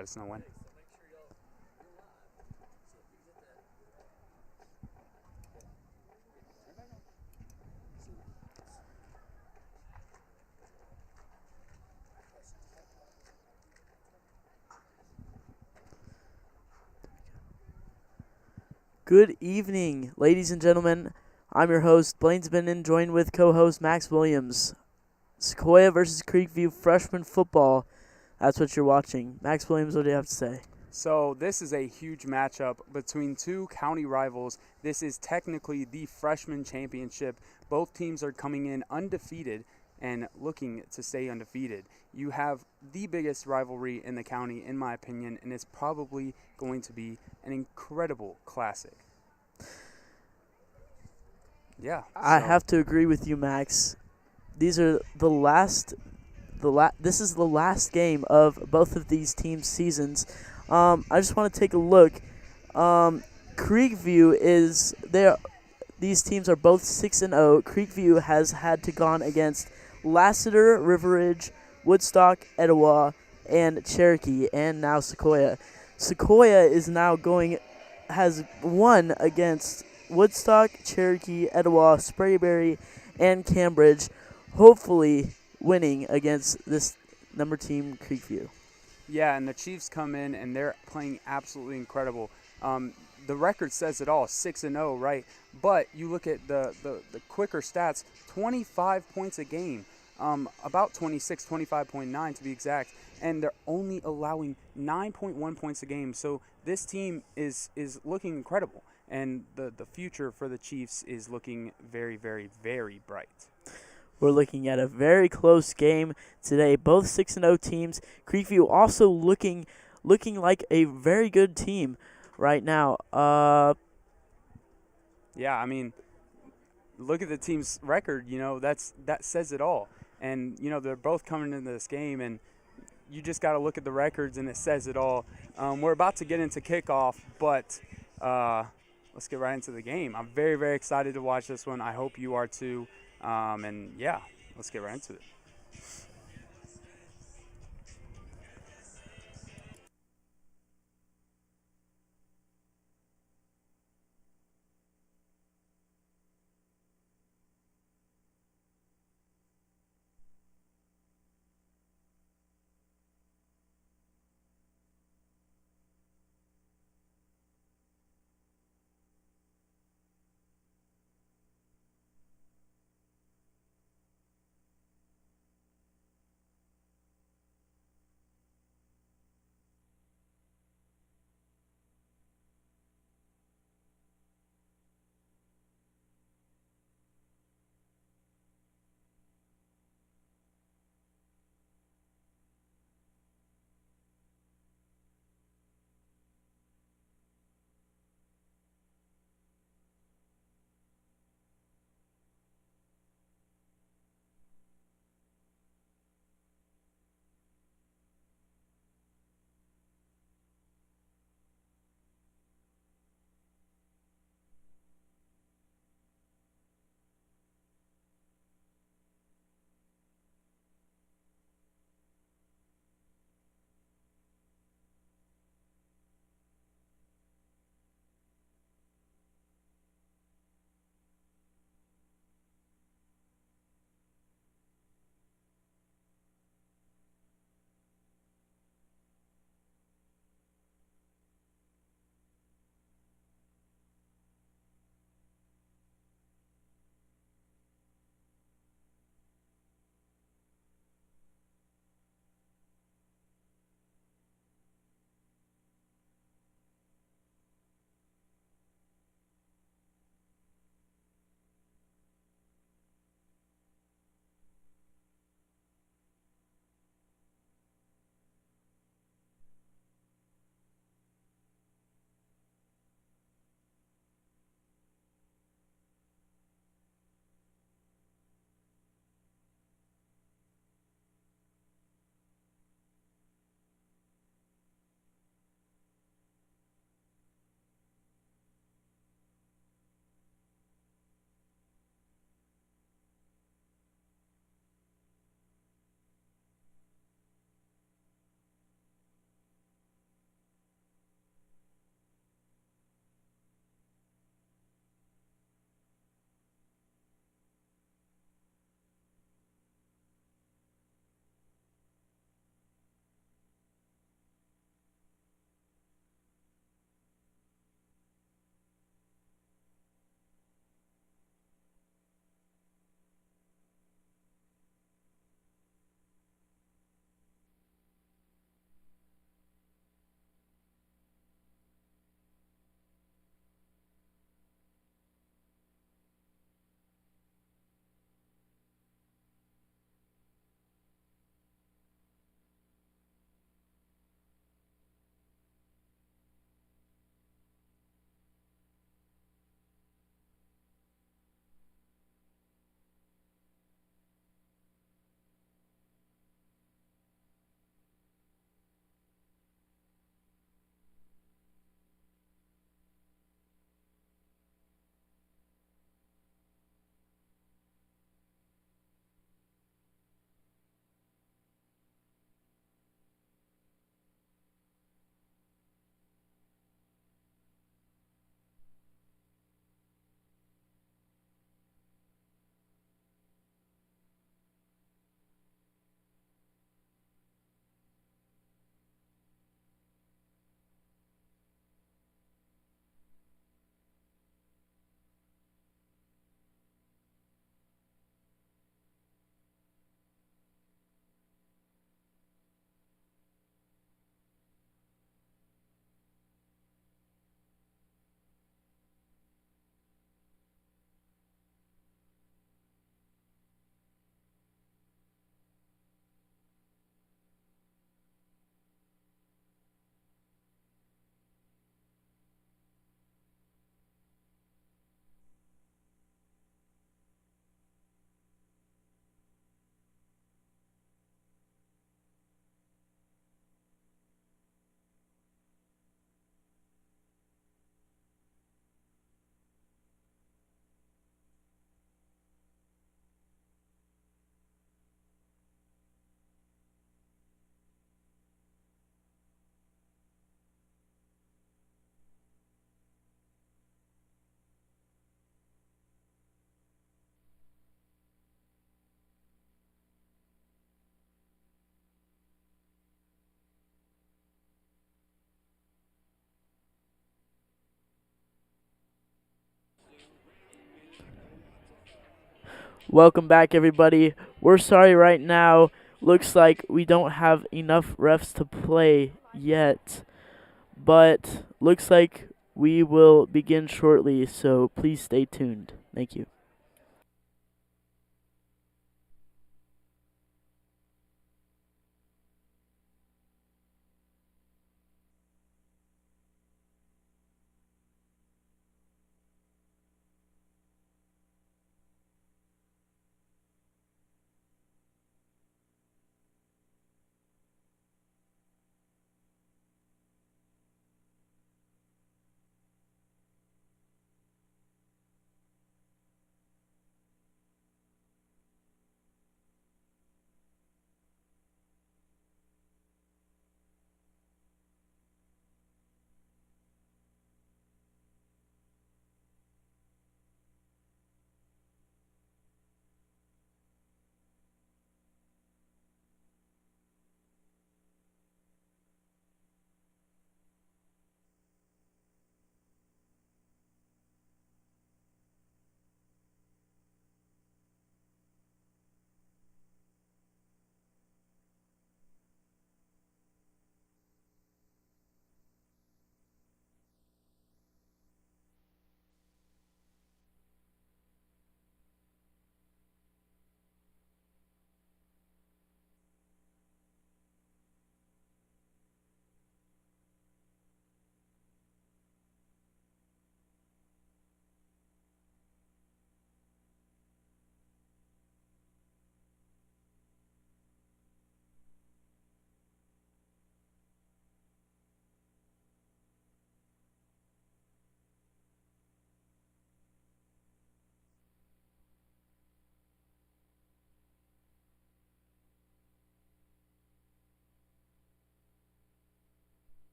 let us know when. Good evening, ladies and gentlemen. I'm your host, Blaine Zbinden, joined with co-host Max Williams. Sequoyah versus Creekview freshman football. That's what you're watching. Max Williams, what do you have to say? So this is a huge matchup between two county rivals. This is technically the freshman championship. Both teams are coming in undefeated and looking to stay undefeated. You have the biggest rivalry in the county, in my opinion, and it's probably going to be an incredible classic. Yeah. I have to agree with you, Max. These are this is the last game of both of these teams' seasons. I just want to take a look. Creekview is there. These teams are both 6-0. Creekview has had to gone against Lassiter, River Ridge, Woodstock, Etowah, and Cherokee, and now Sequoyah. Sequoyah has won against Woodstock, Cherokee, Etowah, Sprayberry, and Cambridge, hopefully winning against this number team, Creekview. Yeah, and the Chiefs come in and they're playing absolutely incredible. The record says it all, 6-0, right? But you look at the quicker stats, 25 points a game, about 26, 25.9 to be exact, and they're only allowing 9.1 points a game. So this team is looking incredible, and the future for the Chiefs is looking very, very, very bright. We're looking at a very close game today. Both 6-0 teams. Creekview also looking like a very good team right now. Yeah, I mean, look at the team's record. That says it all. And they're both coming into this game, and you just got to look at the records, and it says it all. We're about to get into kickoff, but let's get right into the game. I'm very, very excited to watch this one. I hope you are too. And yeah, let's get right into it. Welcome back, everybody. We're sorry right now. Looks like we don't have enough refs to play yet, but looks like we will begin shortly, so please stay tuned. Thank you.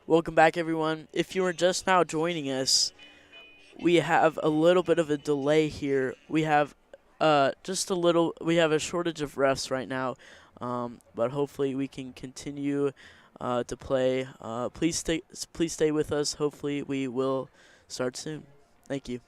Welcome back, everyone. If you are just now joining us, we have a little bit of a delay here. We have we have a shortage of refs right now, but hopefully we can continue to play. Please stay with us. Hopefully, we will start soon. Thank you.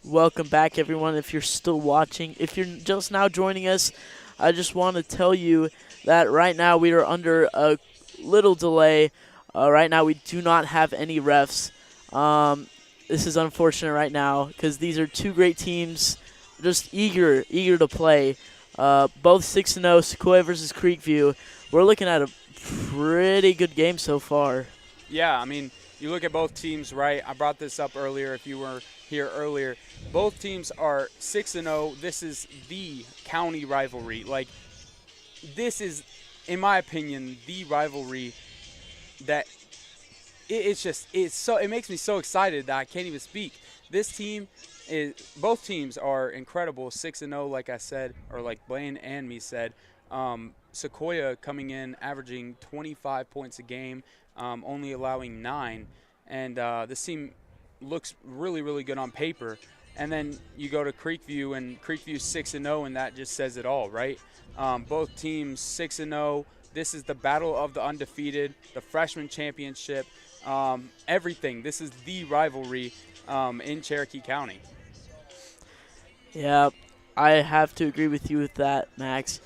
Welcome back, everyone. If you're still watching, if you're just now joining us, I just want to tell you that right now we are under a little delay. Right now we do not have any refs. This is unfortunate right now because these are two great teams, just eager to play. Both 6-0, Sequoyah versus Creekview. We're looking at a pretty good game so far. Yeah, I mean, you look at both teams, right? I brought this up earlier if you were here earlier. Both teams are 6-0. This is the county rivalry. Like, this is, in my opinion, the rivalry that it makes me so excited that I can't even speak. This team is both teams are incredible, 6-0, like I said, or like Blaine and me said. Sequoyah coming in averaging 25 points a game, only allowing 9, and this team looks really good on paper. And then you go to Creekview, and Creekview's 6-0, and that just says it all, right? Both teams 6-0. This is the battle of the undefeated, the freshman championship, everything. This is the rivalry in Cherokee County. Yeah, I have to agree with you with that, Max.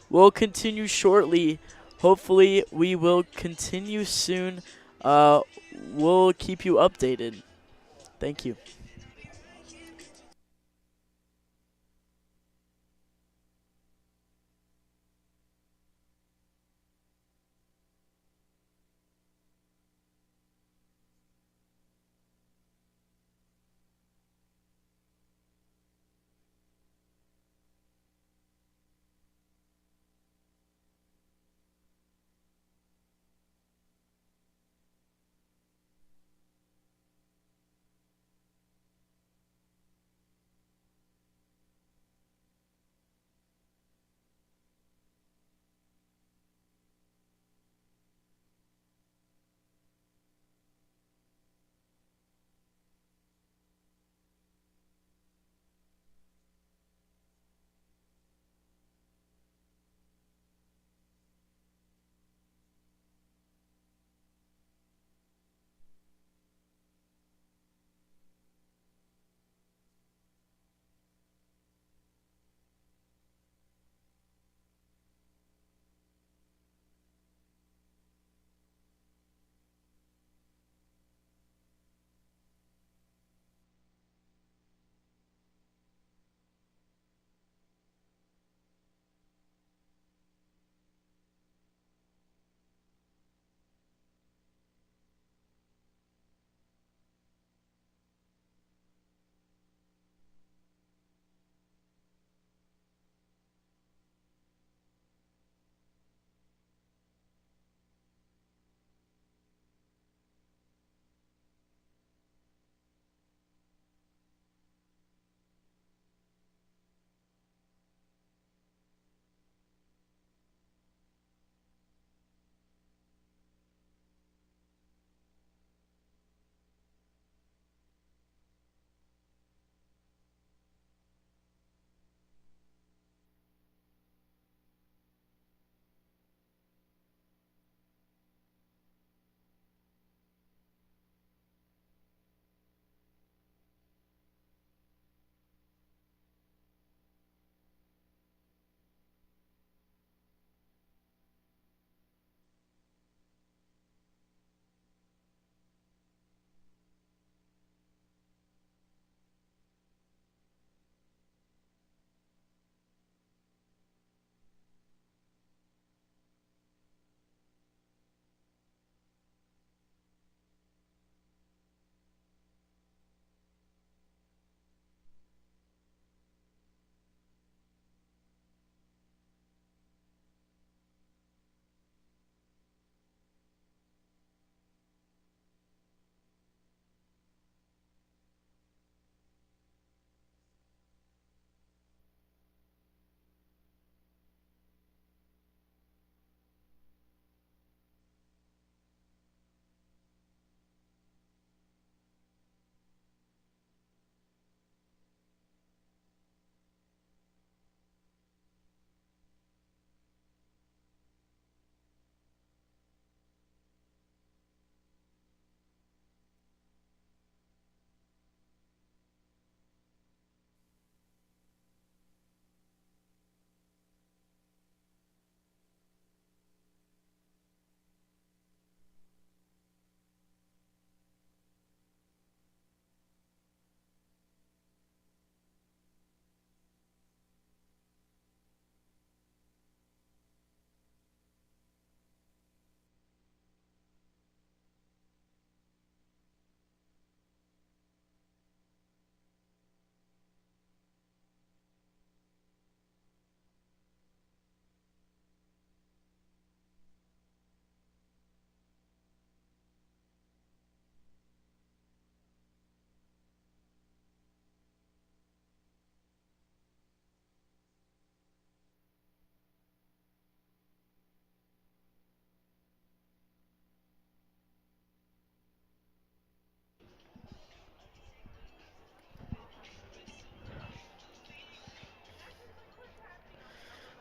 We'll continue shortly. Hopefully, we will continue soon. We'll keep you updated. Thank you.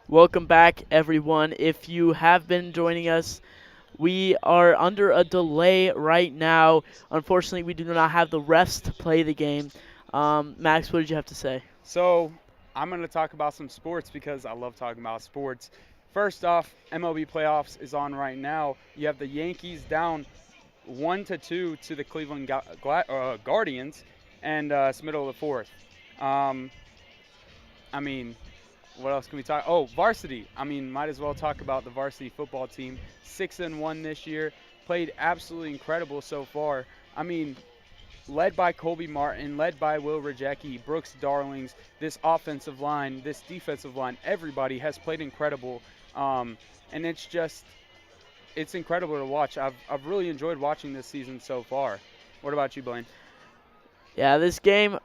Welcome back, everyone. If you have been joining us, we are under a delay right now. Unfortunately, we do not have the refs to play the game. Max, what did you have to say? So I'm going to talk about some sports because I love talking about sports. First off, MLB playoffs is on right now. You have the Yankees down 1-2 to the Cleveland Guardians, and it's middle of the fourth. Um, I mean, what else can we talk? Oh, varsity. I mean, might as well talk about the varsity football team. 6-1 this year. Played absolutely incredible so far. I mean, led by Colby Martin, led by Will Rajecki, Brooks Darlings, this offensive line, this defensive line, everybody has played incredible. And it's incredible to watch. I've really enjoyed watching this season so far. What about you, Blaine? Yeah, this game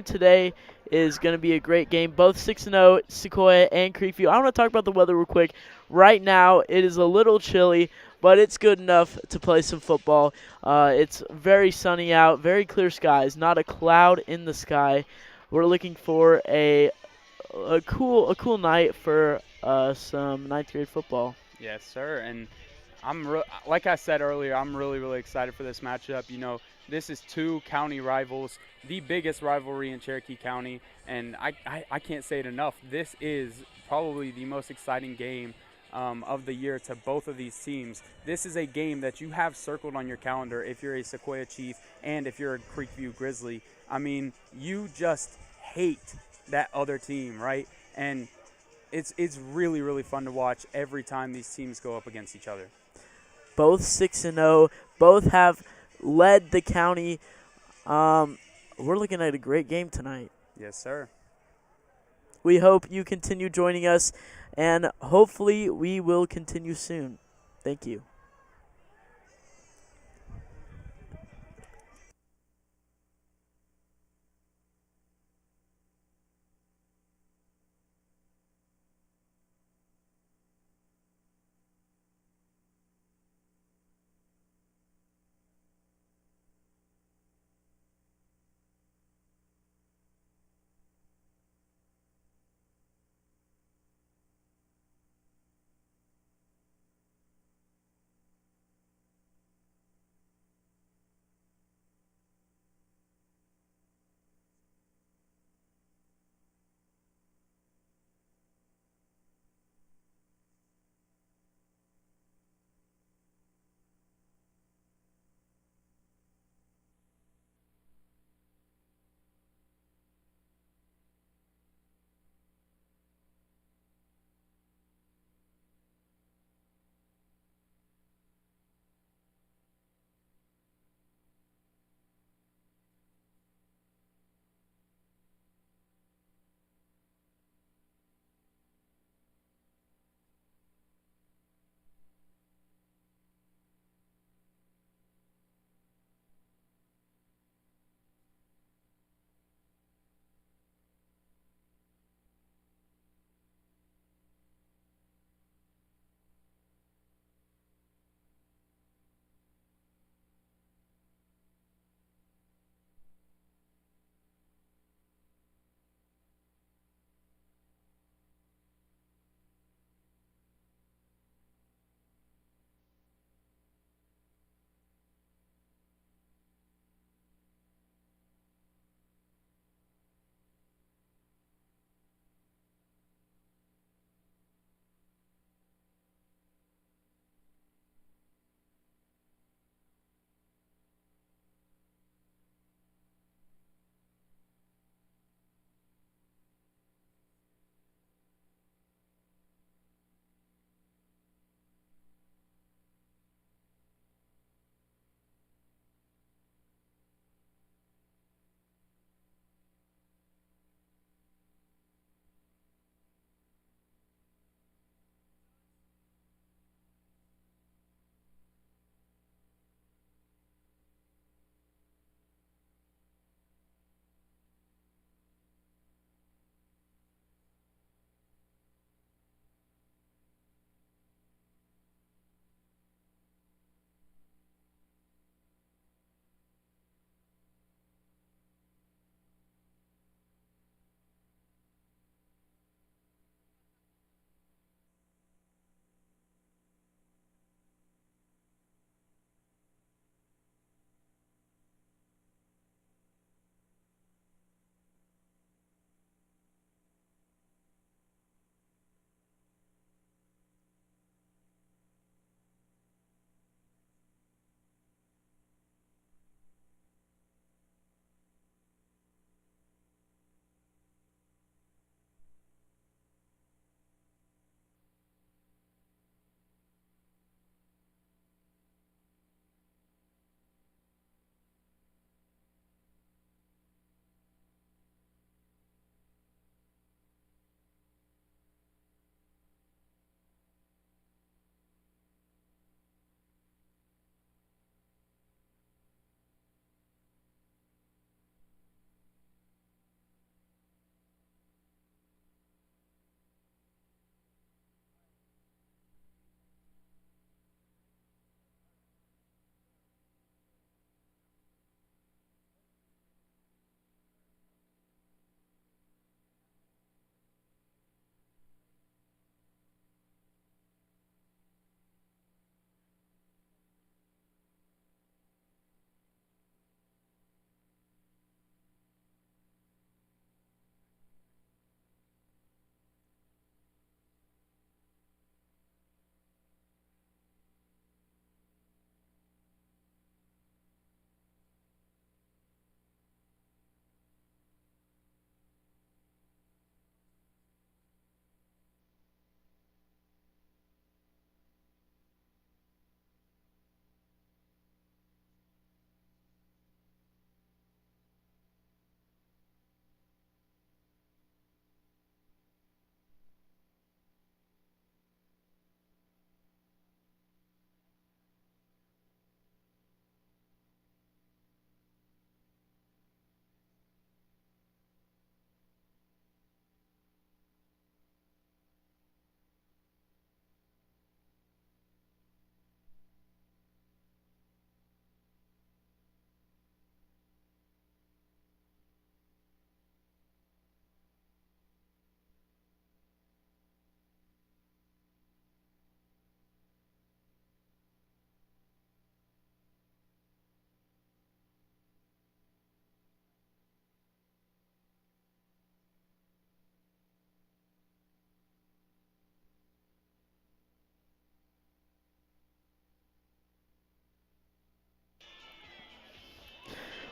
today is going to be a great game. Both 6-0, Sequoyah and Creekview. I want to talk about the weather real quick. Right now, it is a little chilly, but it's good enough to play some football. It's very sunny out, very clear skies, not a cloud in the sky. We're looking for a cool night for some ninth grade football. Yes, sir. And like I said earlier, I'm really, really excited for this matchup. You know, this is two county rivals, the biggest rivalry in Cherokee County, and I can't say it enough. This is probably the most exciting game of the year to both of these teams. This is a game that you have circled on your calendar if you're a Sequoyah Chief and if you're a Creekview Grizzly. I mean, you just hate that other team, right? And it's really, really fun to watch every time these teams go up against each other. Both 6-0, both have led the county. We're looking at a great game tonight. Yes, sir. We hope you continue joining us, and hopefully we will continue soon. Thank you.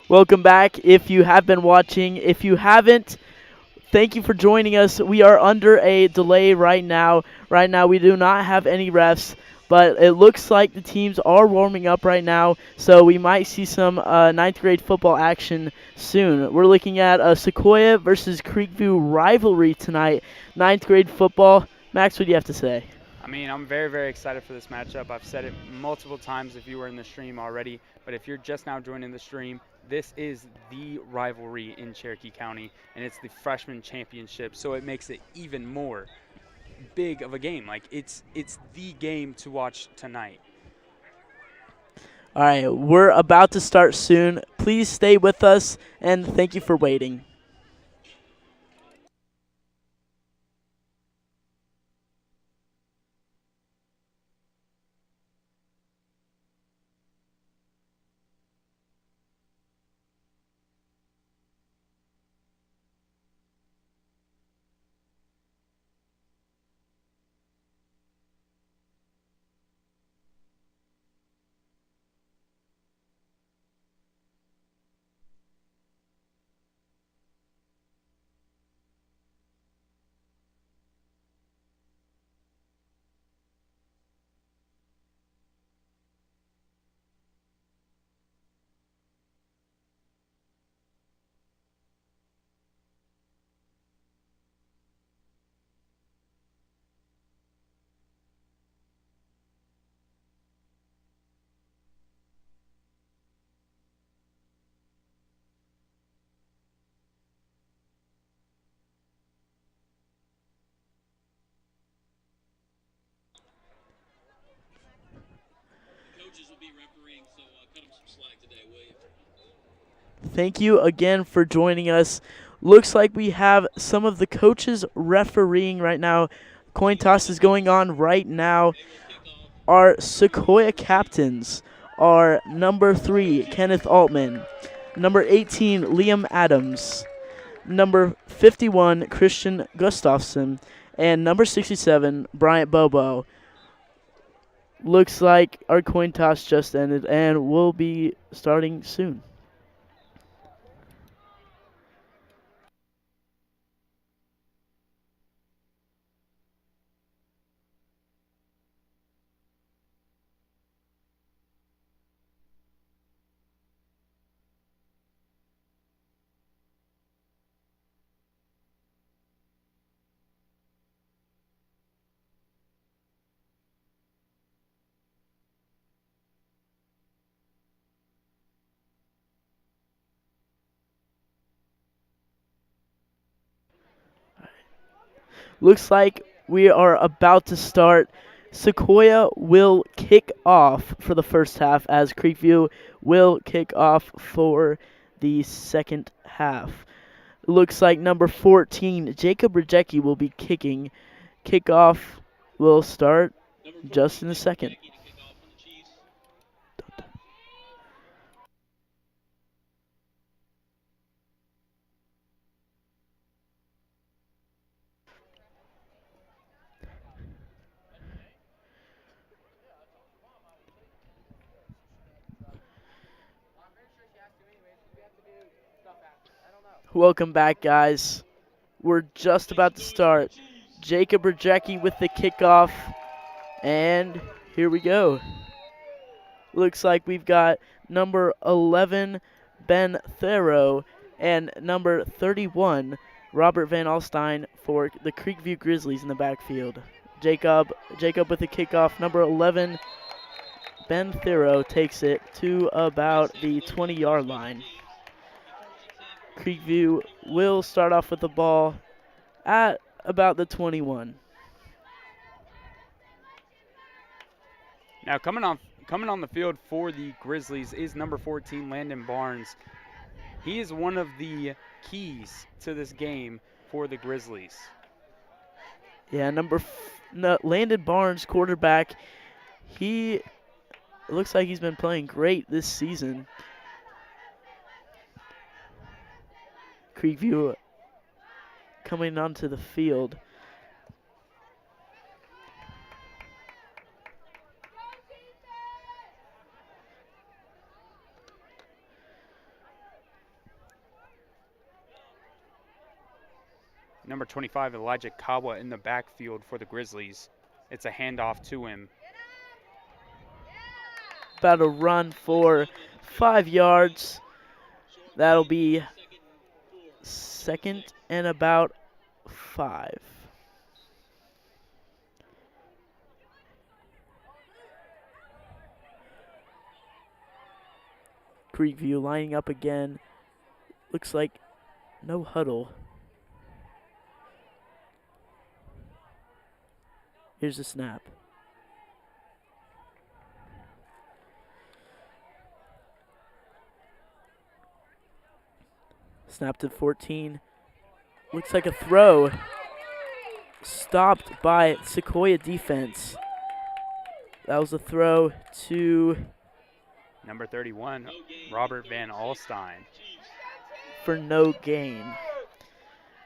Welcome back if you have been watching. If you haven't, thank you for joining us. We are under a delay right now. Right now, we do not have any refs, but it looks like the teams are warming up right now, so we might see some ninth grade football action soon. We're looking at a Sequoyah versus Creekview rivalry tonight. Ninth grade football. Max, what do you have to say? I mean, I'm very, very excited for this matchup. I've said it multiple times if you were in the stream already, but if you're just now joining the stream, this is the rivalry in Cherokee County, and it's the freshman championship, so it makes it even more big of a game. Like, it's the game to watch tonight. All right, we're about to start soon. Please stay with us, and thank you for waiting. Thank you again for joining us. Looks like we have some of the coaches refereeing right now. Coin toss is going on right now. Our Sequoyah captains are number 3, Kenneth Altman, number 18, Liam Adams, number 51, Christian Gustafson, and number 67, Bryant Bobo. Looks like our coin toss just ended and will be starting soon. Looks like we are about to start. Sequoyah will kick off for the first half as Creekview will kick off for the second half. Looks like number 14, Jacob Rejecki, will be kicking. Kickoff will start just in a second. Welcome back, guys. We're just about to start. Jacob Rejecki with the kickoff, and here we go. Looks like we've got number 11, Ben Thero, and number 31, Robert Van Alstyne for the Creekview Grizzlies in the backfield. Jacob with the kickoff. Number 11, Ben Thero takes it to about the 20-yard line. Creekview will start off with the ball at about the 21. Now coming on the field for the Grizzlies is number 14, Landon Barnes. He is one of the keys to this game for the Grizzlies. Yeah, Landon Barnes, quarterback. It looks like he's been playing great this season. Creekview coming onto the field. Number 25, Elijah Kawa in the backfield for the Grizzlies. It's a handoff to him. About to run for 5 yards. That'll be second and about 5. Creekview lining up again. Looks like no huddle. Here's the snap. Snap to 14. Looks like a throw. Stopped by Sequoyah defense. That was a throw to Number 31, Robert Van Alstyne. for no gain.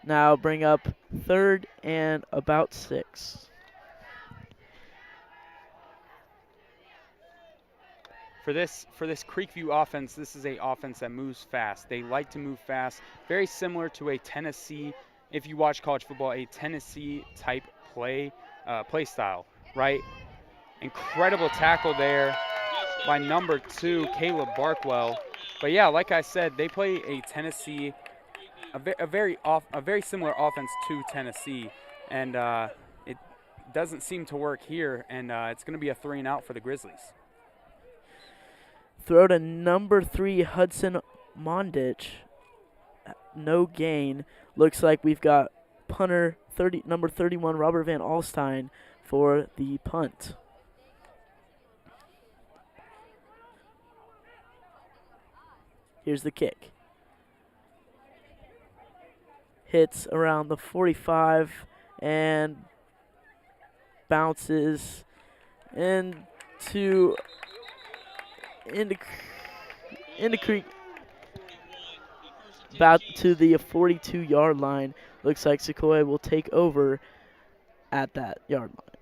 Now bring up third and about 6. For this Creekview offense, this is a offense that moves fast. They like to move fast, very similar to a Tennessee, if you watch college football, a Tennessee type play style, right? Incredible tackle there by number 2, Caleb Barkwell. But yeah, like I said, they play a Tennessee, a very similar offense to Tennessee, and it doesn't seem to work here, and it's going to be a 3 and out for the Grizzlies. Throw to number 3, Hudson Mondich. No gain. Looks like we've got punter number 31, Robert Van Alstyne, for the punt. Here's the kick. Hits around the 45 and bounces into Creek, about to the 42-yard line. Looks like Sequoyah will take over at that yard line.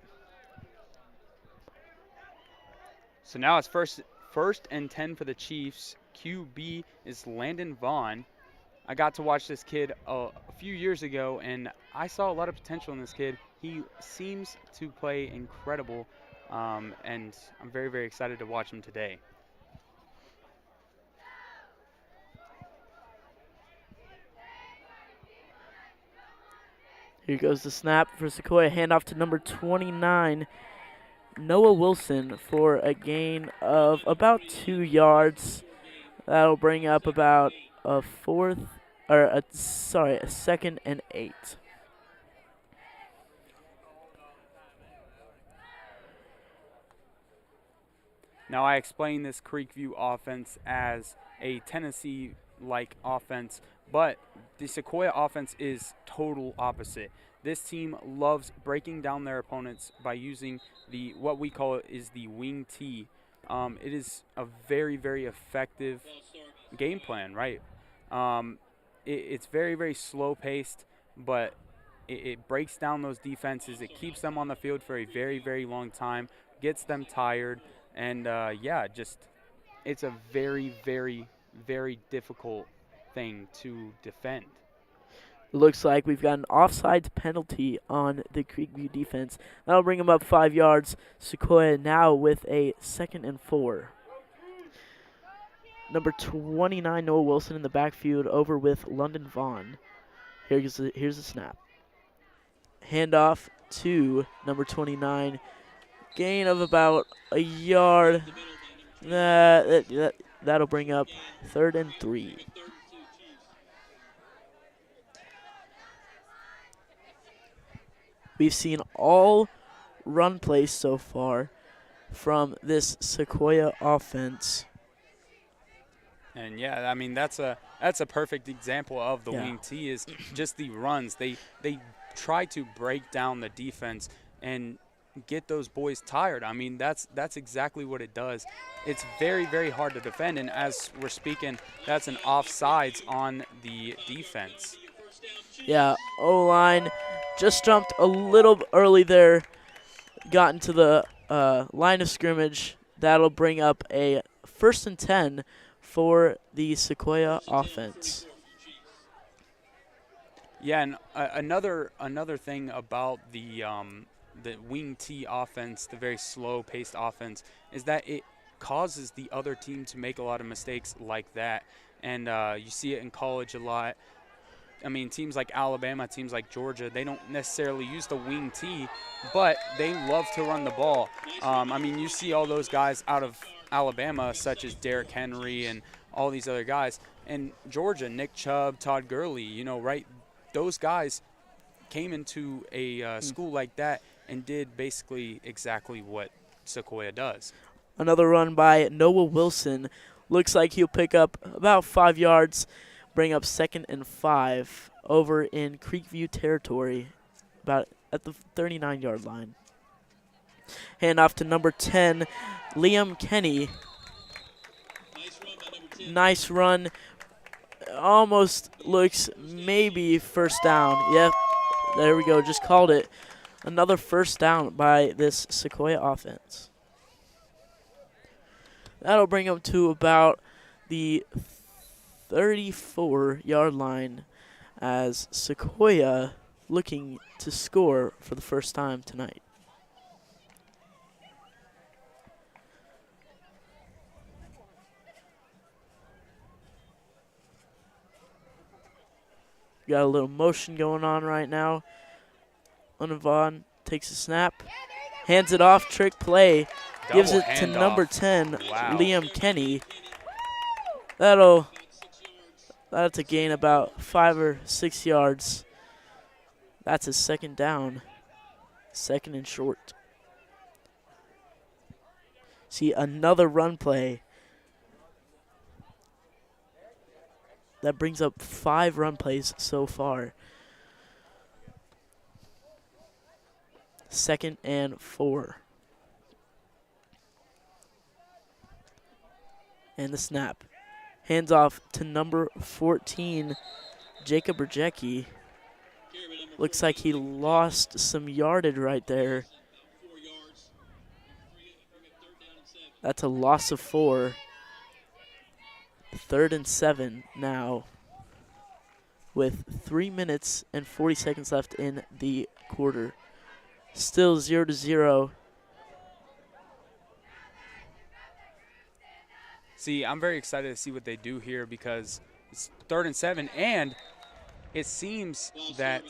So now it's first and 10 for the Chiefs. QB is Landon Vaughn. I got to watch this kid a few years ago, and I saw a lot of potential in this kid. He seems to play incredible, and I'm very, very excited to watch him today. Here goes the snap for Sequoyah. Handoff to number 29, Noah Wilson, for a gain of about 2 yards. That'll bring up about a second and 8. Now, I explained this Creekview offense as a Tennessee-like offense, but the Sequoyah offense is total opposite. This team loves breaking down their opponents by using what we call is the wing T. It is a very, very effective game plan, right? It's very, very slow-paced, but it breaks down those defenses. It keeps them on the field for a very, very long time, gets them tired, and it's a very, very, very difficult thing to defend. Looks like we've got an offsides penalty on the Creekview defense. That'll bring them up 5 yards. Sequoyah now with a 2nd and 4. Number 29, Noah Wilson in the backfield over with London Vaughn. Here's the snap. Handoff to number 29. Gain of about a yard. That'll bring up 3rd and 3. We've seen all run plays so far from this Sequoyah offense. And yeah, I mean that's a perfect example of the wing T, is just the runs. They try to break down the defense and get those boys tired. I mean that's exactly what it does. It's very, very hard to defend, and as we're speaking, that's an offsides on the defense. Yeah, O-line just jumped a little early there, got into the line of scrimmage. That'll bring up a 1st and 10 for the Sequoyah offense. Yeah, and another thing about the wing T offense, the very slow paced offense, is that it causes the other team to make a lot of mistakes like that, and you see it in college a lot. I mean, teams like Alabama, teams like Georgia, they don't necessarily use the wing T, but they love to run the ball. I mean, you see all those guys out of Alabama, such as Derrick Henry and all these other guys. And Georgia, Nick Chubb, Todd Gurley, right? Those guys came into a school like that and did basically exactly what Sequoyah does. Another run by Noah Wilson. Looks like he'll pick up about 5 yards, bring up 2nd and 5 over in Creekview territory, about at the 39-yard line. Hand off to number 10, Liam Kenny. Nice run. Almost looks maybe first down. Yep, there we go. Just called it. Another first down by this Sequoyah offense. That'll bring them to about the 34-yard line as Sequoyah looking to score for the first time tonight. Got a little motion going on right now. Vaughn takes a snap, hands it off, trick play, gives it to number 10, Wow. Liam Kenny. That's a gain about 5 or 6 yards. That's a 2nd down, 2nd and short. See another run play. That brings up 5 run plays so far. 2nd and 4. And the snap. Hands off to number 14, Jacob Rajecki. Looks like he lost some yardage right there. That's a loss of 4. 3rd and 7 now with 3 minutes and 40 seconds left in the quarter. Still 0-0. See, I'm very excited to see what they do here because it's 3rd and 7, and it seems that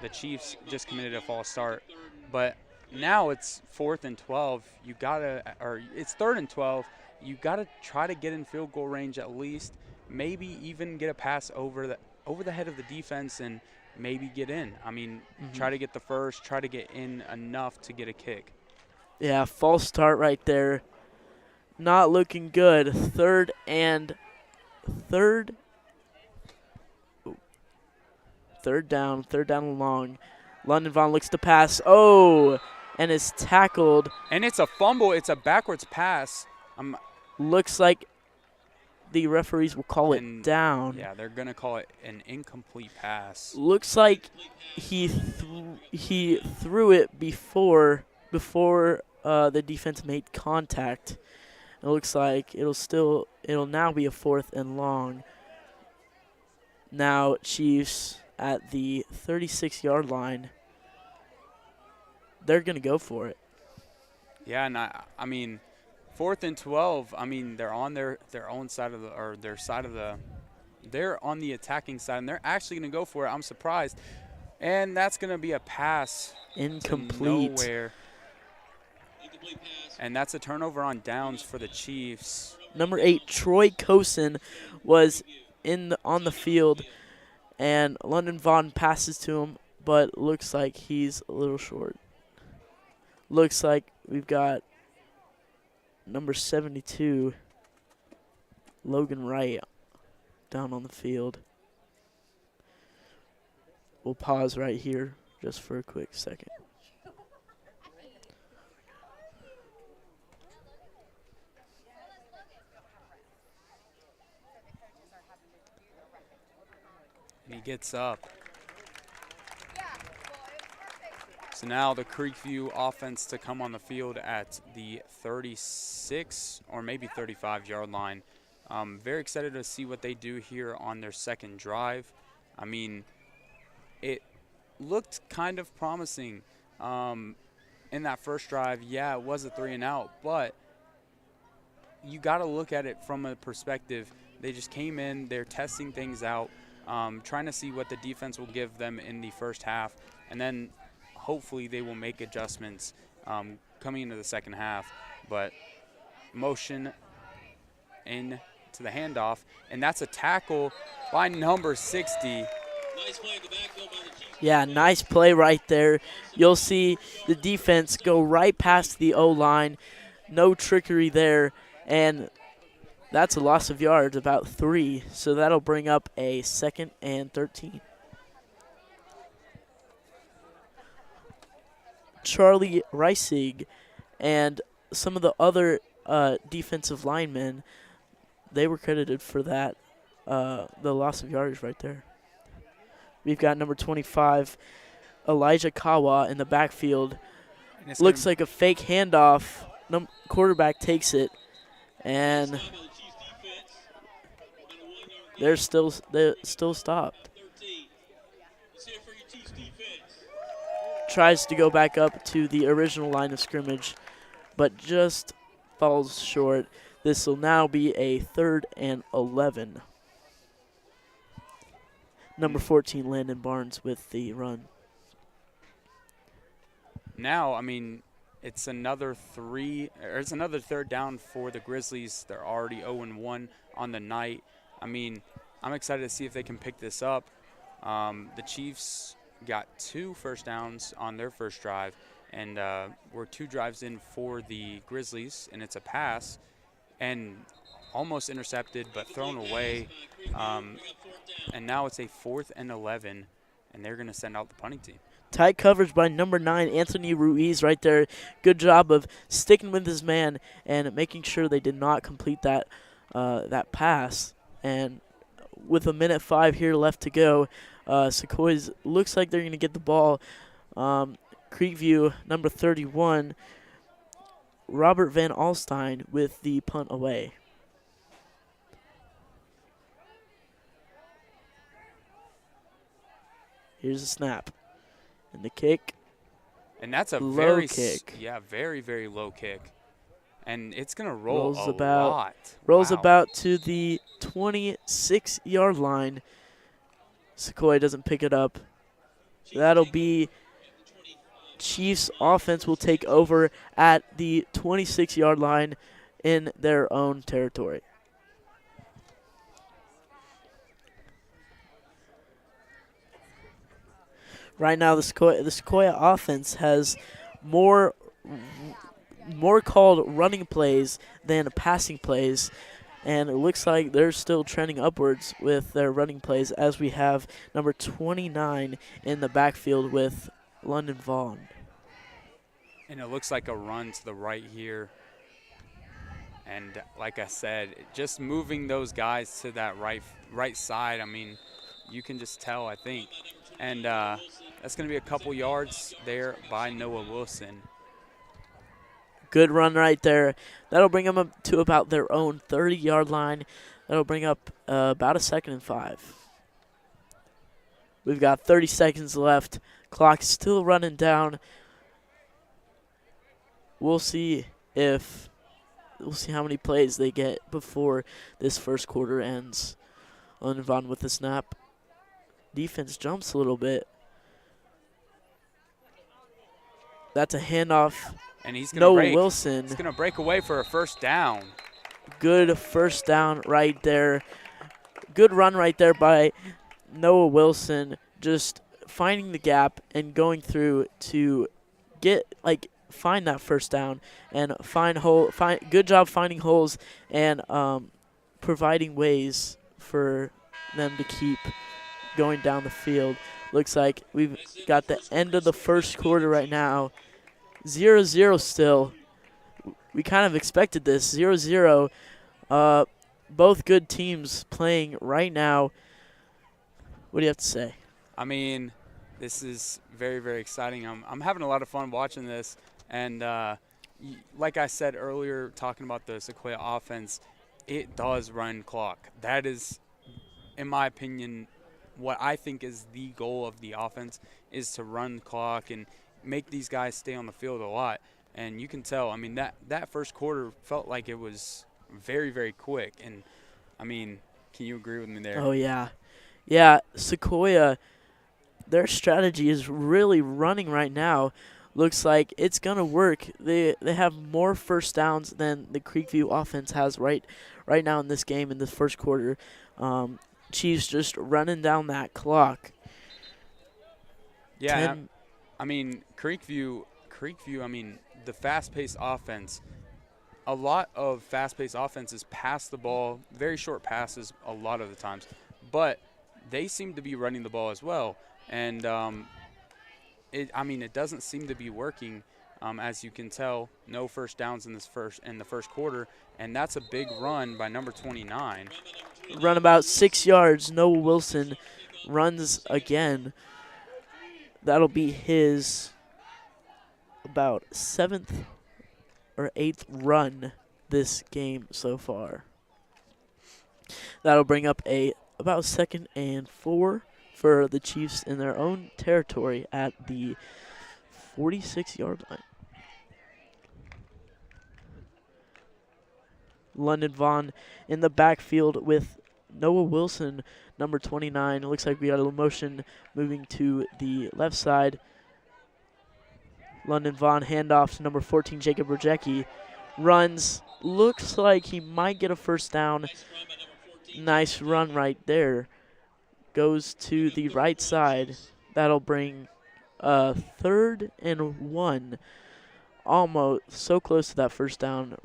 the Chiefs just committed a false start. But now it's 4th and 12. It's 3rd and 12. You gotta try to get in field goal range at least. Maybe even get a pass over the head of the defense and maybe get in. I mean, try to get the first. Try to get in enough to get a kick. Yeah, false start right there. Not looking good. 3rd down and long. London Vaughn looks to pass. Oh, and is tackled. And it's a fumble. It's a backwards pass. Looks like the referees will call it down. Yeah, they're going to call it an incomplete pass. Looks like he threw it before the defense made contact. It looks like it'll now be a 4th and long. Now Chiefs at the 36-yard line. They're going to go for it. Yeah, and I mean, 4th and 12. I mean, they're on their own side of they're on the attacking side, and they're actually going to go for it. I'm surprised, and that's going to be a pass. Incomplete. To nowhere. And that's a turnover on downs for the Chiefs. Number 8, Troy Cosin, was on the field, and London Vaughn passes to him, but looks like he's a little short. Looks like we've got number 72, Logan Wright, down on the field. We'll pause right here just for a quick second. And he gets up. So now the Creekview offense to come on the field at the 36 or maybe 35-yard line. Very excited to see what they do here on their second drive. I mean, it looked kind of promising in that first drive. Yeah, it was a 3-and-out, but you got to look at it from a perspective. They just came in, they're testing things out, trying to see what the defense will give them in the first half, and then hopefully they will make adjustments coming into the second half. But motion into the handoff, and that's a tackle by number 60. Yeah, nice play right there. You'll see the defense go right past the O-line. No trickery there, and that's a loss of yards, about 3. So that'll bring up a 2nd and 13. Charlie Reisig and some of the other defensive linemen, they were credited for that, the loss of yardage right there. We've got number 25, Elijah Kawa, in the backfield. Looks like a fake handoff. Quarterback takes it, and they're still stopped. Tries to go back up to the original line of scrimmage, but just falls short. This will now be a 3rd and 11. Number 14, Landon Barnes, with the run. Now, I mean, it's another 3rd down for the Grizzlies. They're already 0-1 on the night. I mean, I'm excited to see if they can pick this up. The Chiefs got 2 first downs on their first drive, and we're 2 drives in for the Grizzlies, and it's a pass and almost intercepted but thrown away. And now it's a 4th and 11, and they're going to send out the punting team. Tight coverage by number 9, Anthony Ruiz, right there. Good job of sticking with his man and making sure they did not complete that pass. And with 1:05 here left to go, Sequoyah looks like they're going to get the ball. Creekview, number 31, Robert Van Alstyne with the punt away. Here's a snap. And the kick. And that's a low very kick. Very, very low kick. And it's going to roll Rolls a lot. Rolls Wow. about to the 26-yard line. Sequoyah doesn't pick it up. That'll be Chiefs offense will take over at the 26-yard line in their own territory. Right now, the Sequoyah offense has more called running plays than passing plays, and it looks like they're still trending upwards with their running plays, as we have number 29 in the backfield with London Vaughn. And it looks like a run to the right here. And like I said, just moving those guys to that right side, I mean, you can just tell, I think. And that's going to be a couple yards there by Noah Wilson. Good run right there. That'll bring them up to about their own 30-yard line. That'll bring up about a 2nd and 5. We've got 30 seconds left. Clock still running down. We'll see how many plays they get before this first quarter ends. London Vaughn with the snap. Defense jumps a little bit. That's a handoff. And he's going to break. Wilson. He's going to break away for a first down. Good first down right there. Good run right there by Noah Wilson. Just finding the gap and going through to find that first down and good job finding holes and providing ways for them to keep going down the field. Looks like we've got the end of the first quarter right now. 0-0 still. We kind of expected this. 0-0. Both good teams playing right now. What do you have to say? I mean, this is very, very exciting. I'm having a lot of fun watching this. And like I said earlier, talking about the Sequoyah offense, it does run clock. That is, in my opinion, what I think is the goal of the offense is to run the clock and make these guys stay on the field a lot. And you can tell, I mean, that first quarter felt like it was very, very quick. And, I mean, can you agree with me there? Oh, yeah. Yeah, Sequoyah, their strategy is really running right now. Looks like it's going to work. They have more first downs than the Creekview offense has right now in this game in this first quarter. Chiefs just running down that clock. Yeah, I mean, Creekview, I mean, the fast-paced offense, a lot of fast-paced offenses pass the ball, very short passes a lot of the times, but they seem to be running the ball as well. And, it doesn't seem to be working, as you can tell. No first downs in the first quarter, and that's a big run by number 29. Run about 6 yards. Noah Wilson runs again. That'll be his about 7th or 8th run this game so far. That'll bring up about 2nd and 4 for the Chiefs in their own territory at the 46-yard line. London Vaughn in the backfield with Noah Wilson, number 29. It looks like we got a motion moving to the left side. London Vaughn handoff to number 14, Jacob Rojecki. Runs. Looks like he might get a first down. Nice run right there. Goes to the right side. That'll bring 3rd and 1. Almost so close to that first down.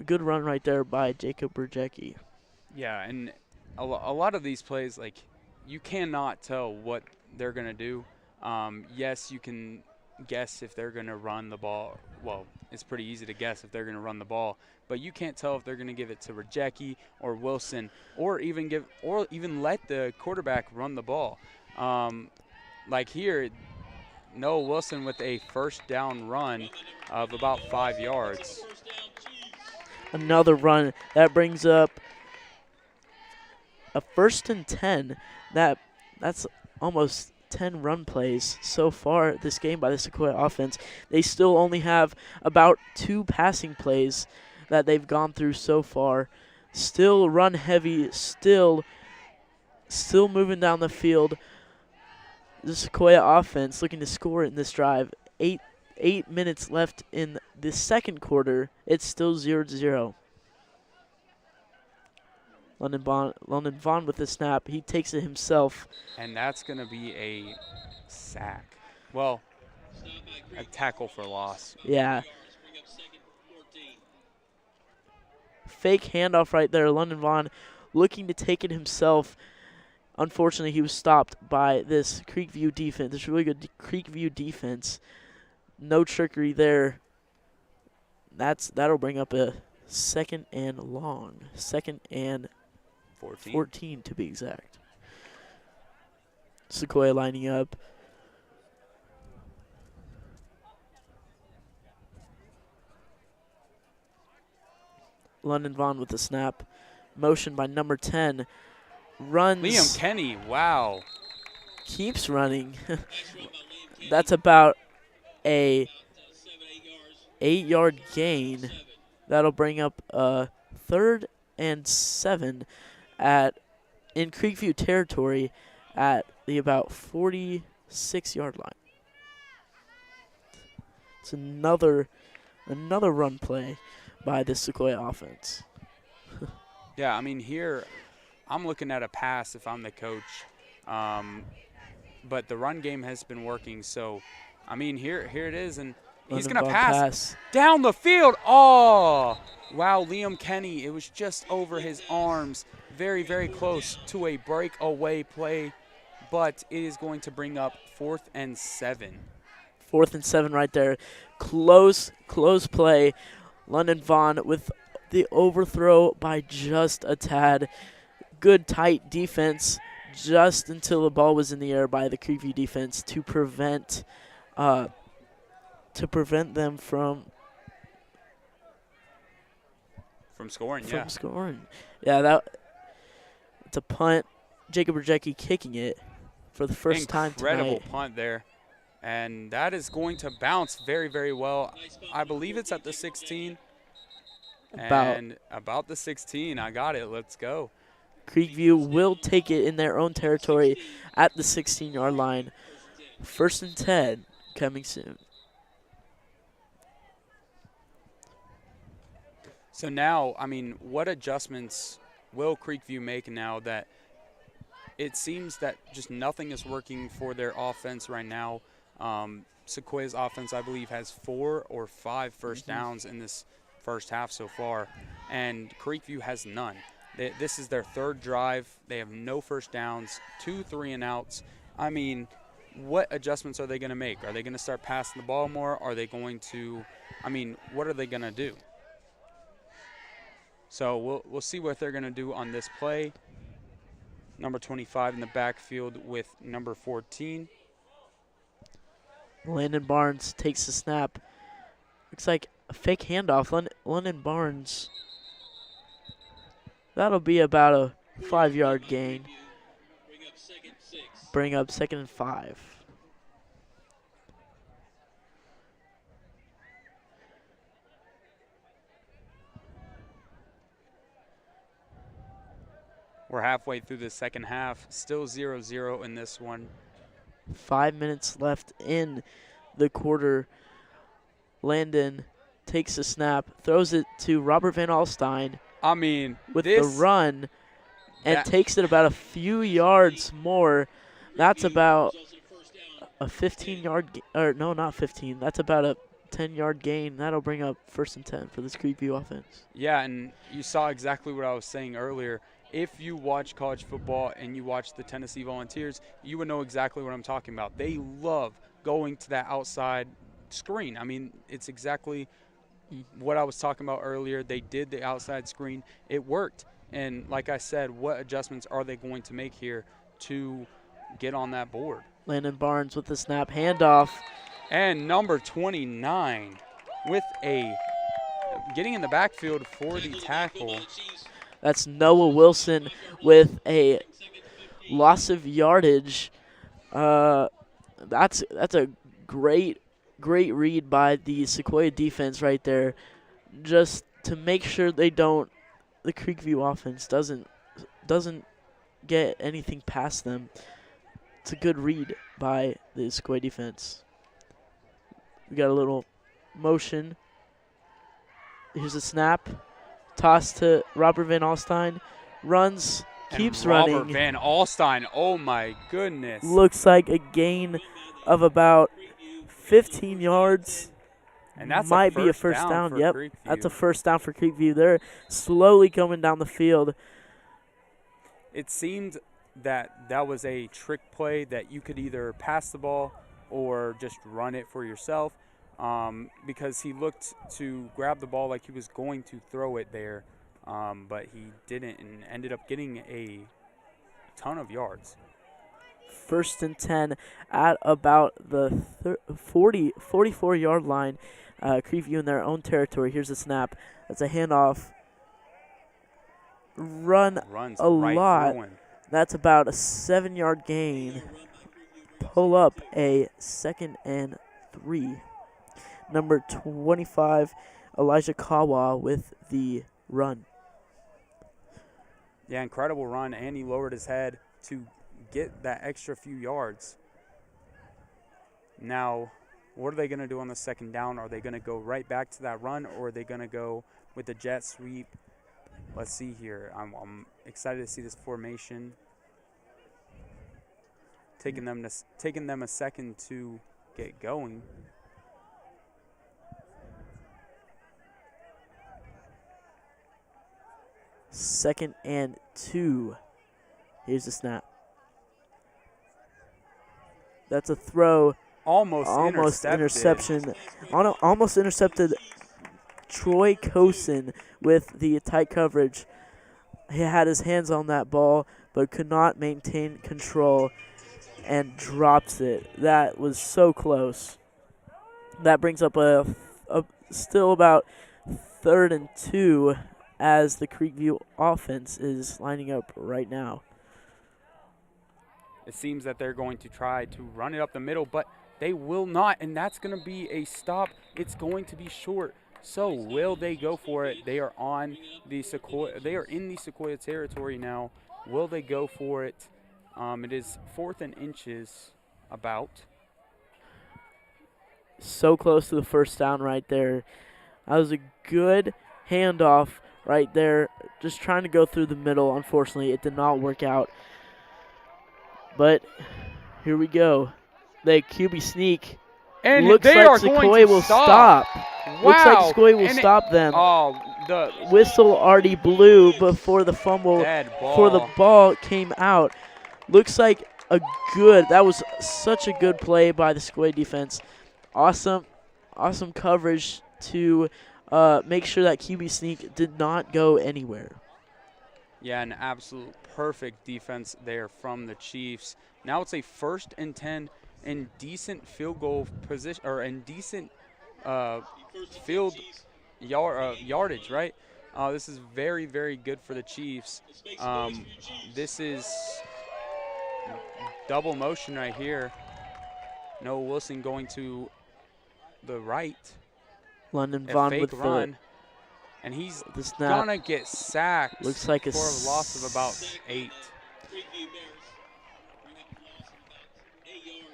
Good run right there by Jacob Rojecki. Yeah, and a lot of these plays, like, you cannot tell what they're going to do. Yes, you can guess if they're going to run the ball. Well, it's pretty easy to guess if they're going to run the ball, but you can't tell if they're going to give it to Rojecki or Wilson, or even let the quarterback run the ball. Like here, Noah Wilson with a first down run of about 5 yards. Another run that brings up a 1st and 10. That's almost 10 run plays so far this game by the Sequoyah offense. They still only have about 2 passing plays that they've gone through so far. Still run heavy, still moving down the field. The Sequoyah offense looking to score in this drive. 8 minutes left in the second quarter. It's still 0-0. London Vaughn with the snap. He takes it himself. And that's going to be a sack. Well, a tackle for loss. Yeah. Fake handoff right there. London Vaughn looking to take it himself. Unfortunately, he was stopped by this Creekview defense, this really good Creekview defense. No trickery there. That'll bring up a 2nd and long. 2nd and 14 to be exact. Sequoyah lining up. London Vaughn with the snap. Motion by number 10. Runs. Liam Kenny, wow. Keeps running. That's about a 8-yard gain. That'll bring up a 3rd and 7 in Creekview territory at the about 46-yard line. It's another run play by the Sequoyah offense. Yeah, I mean, here I'm looking at a pass if I'm the coach. But the run game has been working, so I mean, here it is, and he's going to pass down the field. Oh, wow, Liam Kenny. It was just over his arms. Very, very close to a breakaway play, but it is going to bring up 4th and 7. 4th and 7 right there. Close play. London Vaughn with the overthrow by just a tad. Good tight defense just until the ball was in the air by the Creekview defense to prevent them from scoring. Yeah, it's a punt. Jacob Rojecki kicking it. for the first time Incredible tonight. punt there. And that is going to bounce very, very well. I believe it's at the 16. And about the 16. I got it. Let's go. Creekview will take it in their own territory at the 16-yard line. 1st and 10 coming soon. So now, I mean, what adjustments will Creekview make now that it seems that just nothing is working for their offense right now? Sequoiah's offense, I believe, has 4 or 5 first downs in this first half so far, and Creekview has none. This is their 3rd drive. They have no first downs, 2 3-and-outs. I mean, what adjustments are they going to make? Are they going to start passing the ball more? Are they going to – I mean, what are they going to do? So we'll see what they're going to do on this play. Number 25 in the backfield with number 14. Landon Barnes takes the snap. Looks like a fake handoff. Landon Barnes. That'll be about a 5-yard gain. Bring up 2nd and 5. We're halfway through the second half. Still 0-0 in this one. 5 minutes left in the quarter. Landon takes the snap, throws it to Robert Van Alstyne. I mean, with the run, and takes it about a few yards more. That's about a 15-yard or no, not 15. That's about a 10-yard gain. That'll bring up 1st and 10 for this Creekview offense. Yeah, and you saw exactly what I was saying earlier. If you watch college football and you watch the Tennessee Volunteers, you would know exactly what I'm talking about. They love going to that outside screen. I mean, it's exactly what I was talking about earlier. They did the outside screen. It worked. And like I said, what adjustments are they going to make here to get on that board? Landon Barnes with the snap, handoff. And number 29 with getting in the backfield for the tackle. That's Noah Wilson with a loss of yardage. That's a great read by the Sequoyah defense right there, just to make sure the Creekview offense doesn't get anything past them. It's a good read by the Sequoyah defense. We got a little motion. Here's a snap. Toss to Robert Van Alstyne. Runs, keeps running. Robert Van Alstyne, oh my goodness. Looks like a gain of about 15 yards. And that might be a first down. Yep, Creekview. That's a first down for Creekview. They're slowly coming down the field. It seemed that was a trick play that you could either pass the ball or just run it for yourself. Because he looked to grab the ball like he was going to throw it there, but he didn't and ended up getting a ton of yards. 1st and 10 at about the 44-yard line. Creekview in their own territory. Here's a snap. That's a handoff. Runs a right lot. through him. That's about a 7-yard gain. Pull up a 2nd and 3. Number 25, Elijah Kawa with the run. Yeah, incredible run, and he lowered his head to get that extra few yards. Now, what are they going to do on the 2nd down? Are they going to go right back to that run, or are they going to go with the jet sweep? Let's see here. I'm excited to see this formation. Taking them a second to get going. Second and 2. Here's the snap. That's a throw. Almost interception. Almost intercepted Troy Cosin with the tight coverage. He had his hands on that ball, but could not maintain control and drops it. That was so close. That brings up a still about 3rd and 2 as the Creekview offense is lining up right now. It seems that they're going to try to run it up the middle, but they will not, and that's going to be a stop. It's going to be short. So will they go for it? They are on the Sequoyah. They are in the Sequoyah territory now. Will they go for it? It is 4th and inches about. So close to the first down right there. That was a good handoff right there. Just trying to go through the middle. Unfortunately, it did not work out. But here we go. The QB sneak. And looks they like are Sequoyah going to will stop. stop. Wow. Looks like Sequoyah will And stop them. The Whistle already blew before the fumble, dead ball. before the ball came out. Looks like that was such a good play by the Sequoyah defense. Awesome coverage to make sure that QB sneak did not go anywhere. Yeah, an absolute perfect defense there from the Chiefs. Now it's a 1st and 10 in decent field goal position, or in decent field yardage, right? This is very, very good for the Chiefs. This is double motion right here. Noah Wilson going to the right. London Vaughn fake with run. And he's the snap. gonna get sacked. Looks like for a loss of about 8.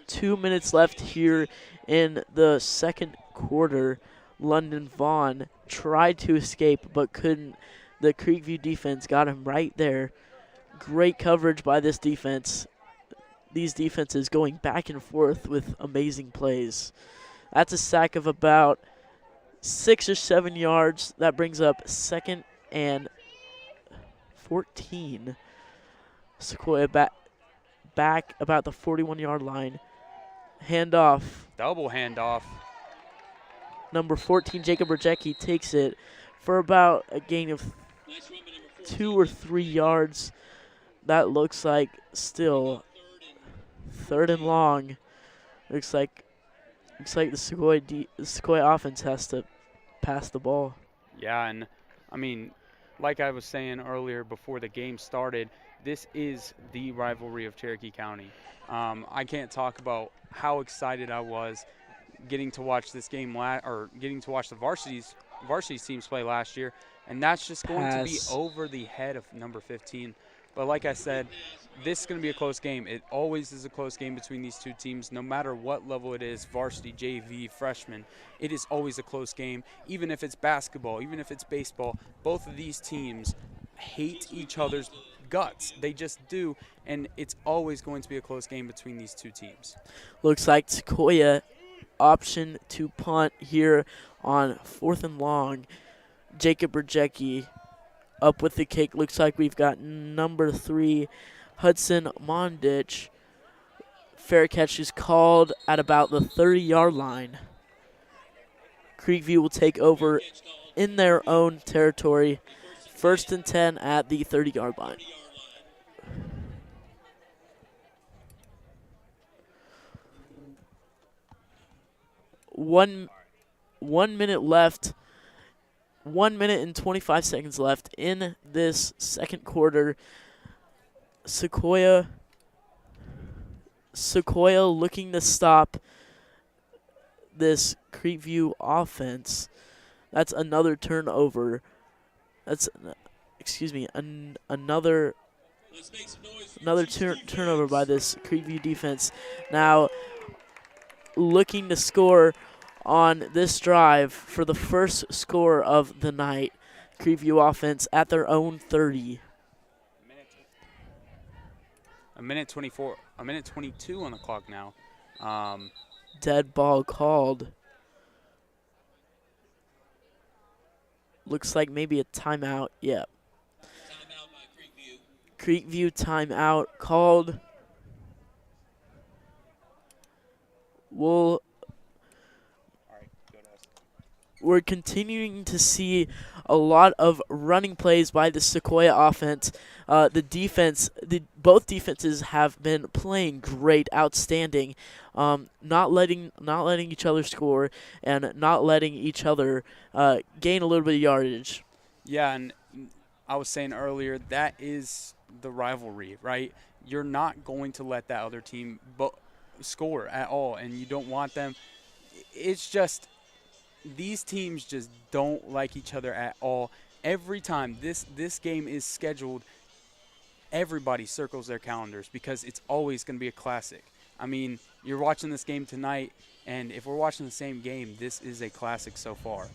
2 minutes left here in the second quarter. London Vaughn tried to escape but couldn't. The Creekview defense got him right there. Great coverage by this defense. These defenses going back and forth with amazing plays. That's a sack of about 6 or 7 yards. That brings up 2nd and 14. Sequoyah back about the 41-yard line. Handoff. Double handoff. Number 14, Jacob Rajecki, takes it for about a gain of 2 or 3 yards. That looks like still 3rd and long. Looks like the Sequoyah offense has to pass the ball. Yeah, and I mean, like I was saying earlier before the game started, this is the rivalry of Cherokee County. I can't talk about how excited I was getting to watch this game getting to watch the varsity teams play last year, and that's just going to be over the head of number 15. But like I said, this is going to be a close game. It always is a close game between these two teams, no matter what level it is, varsity, JV, freshman. It is always a close game, even if it's basketball, even if it's baseball. Both of these teams hate each other's guts. They just do, and it's always going to be a close game between these two teams. Looks like Sequoyah option to punt here on 4th and long. Jacob Rajecki up with the kick. Looks like we've got number 3, Hudson Mondich. Fair catch is called at about the 30-yard line. Creekview will take over in their own territory. 1st and 10 at the 30-yard line. One minute left. 1 minute and 25 seconds left in this second quarter. Sequoyah looking to stop this Creekview offense. That's another turnover. That's another turnover by this Creekview defense. Now looking to score on this drive for the first score of the night. Creekview offense at their own 30. A minute 22 on the clock now. Dead ball called. Looks like maybe a timeout. Yeah. Timeout by Creekview timeout called. We're continuing to see a lot of running plays by the Sequoyah offense. Both defenses have been playing great, outstanding, not letting each other score and not letting each other gain a little bit of yardage. Yeah, and I was saying earlier, that is the rivalry, right? you're not going to let that other team score at all, and you don't want them. It's just these teams just don't like each other at all. Every time this game is scheduled, everybody circles their calendars because it's always going to be a classic. I mean, you're watching this game tonight, and if we're watching the same game, this is a classic so far.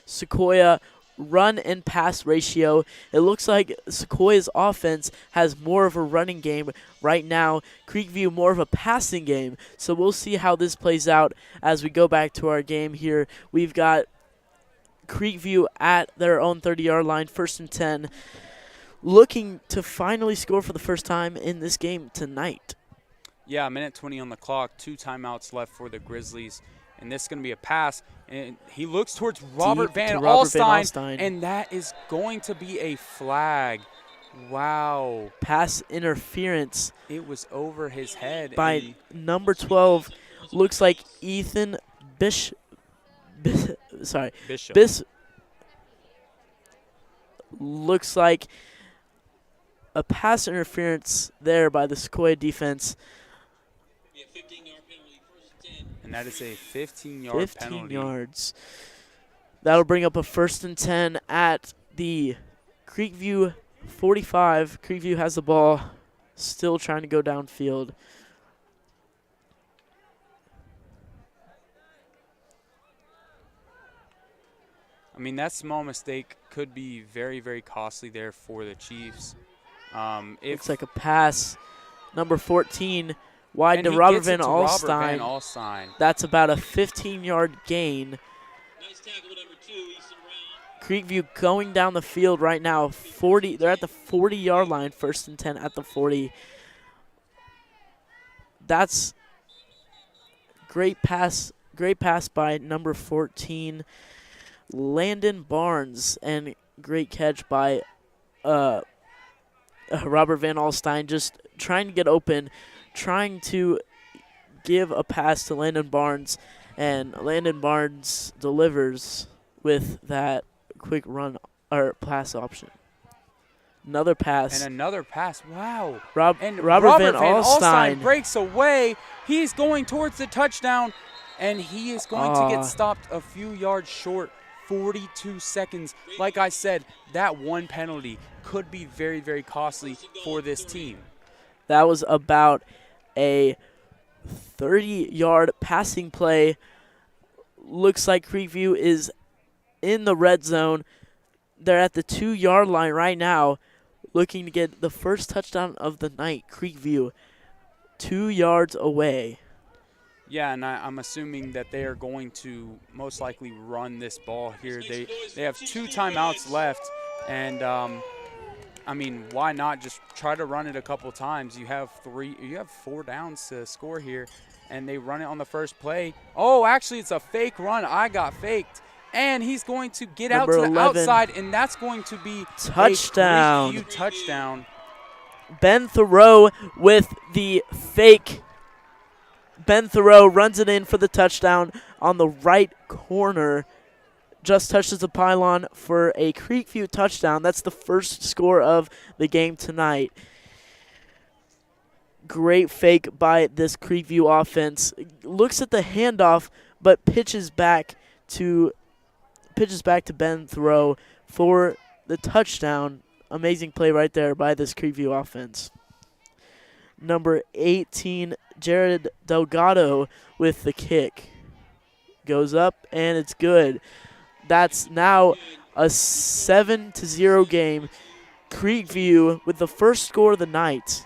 Sequoyah run and pass ratio. It looks like Sequoiah's offense has more of a running game right now. Creekview more of a passing game. So we'll see how this plays out as we go back to our game here. We've got Creekview at their own 30-yard line, 1st and 10, looking to finally score for the first time in this game tonight. Yeah, a minute 20 on the clock, 2 timeouts left for the Grizzlies. And this is going to be a pass. And he looks towards Robert Van Alstyne, and that is going to be a flag. Wow. Pass interference. It was over his head. By number 12, looks like Ethan Bishop. Looks like a pass interference there by the Sequoyah defense. And that is a 15-yard penalty. 15 yards. That'll bring up a 1st and 10 at the Creekview 45. Creekview has the ball, still trying to go downfield. I mean, that small mistake could be very, very costly there for the Chiefs. Looks like a pass. Number 14, wide to Robert Van Alstyne. That's about a 15-yard gain. Nice tackle, number 2, Easton Brown. Creekview going down the field right now. 40. They're at the 40-yard line, 1st and 10 at the 40. That's great pass. Great pass by number 14, Landon Barnes, and great catch by Robert Van Alstyne, just trying to get open, trying to give a pass to Landon Barnes, and Landon Barnes delivers with that quick run or pass option. Another pass. And another pass. Wow. Robert Van Alstyne breaks away. He's going towards the touchdown, and he is going to get stopped a few yards short. 42 seconds. Like I said, that one penalty could be very, very costly for this team. That was about a 30-yard passing play. Looks like Creekview is in the red zone. They're at the 2-yard line right now, looking to get the first touchdown of the night. Creekview 2 yards away. Yeah, and I'm assuming that they are going to most likely run this ball here. They have 2 timeouts left, and I mean, why not just try to run it a couple times? You have 4 downs to score here, and they run it on the first play. Oh, actually, it's a fake run. I got faked, and he's going to get out to the 11, outside, and that's going to be touchdown. A Creekview touchdown. Ben Thoreau with the fake. Ben Thoreau runs it in for the touchdown on the right corner. Just touches the pylon for a Creekview touchdown. That's the first score of the game tonight. Great fake by this Creekview offense. Looks at the handoff, but pitches back to Ben Thoreau for the touchdown. Amazing play right there by this Creekview offense. Number 18, Jared Delgado with the kick. Goes up, and it's good. That's now a 7-0 game. Creekview with the first score of the night.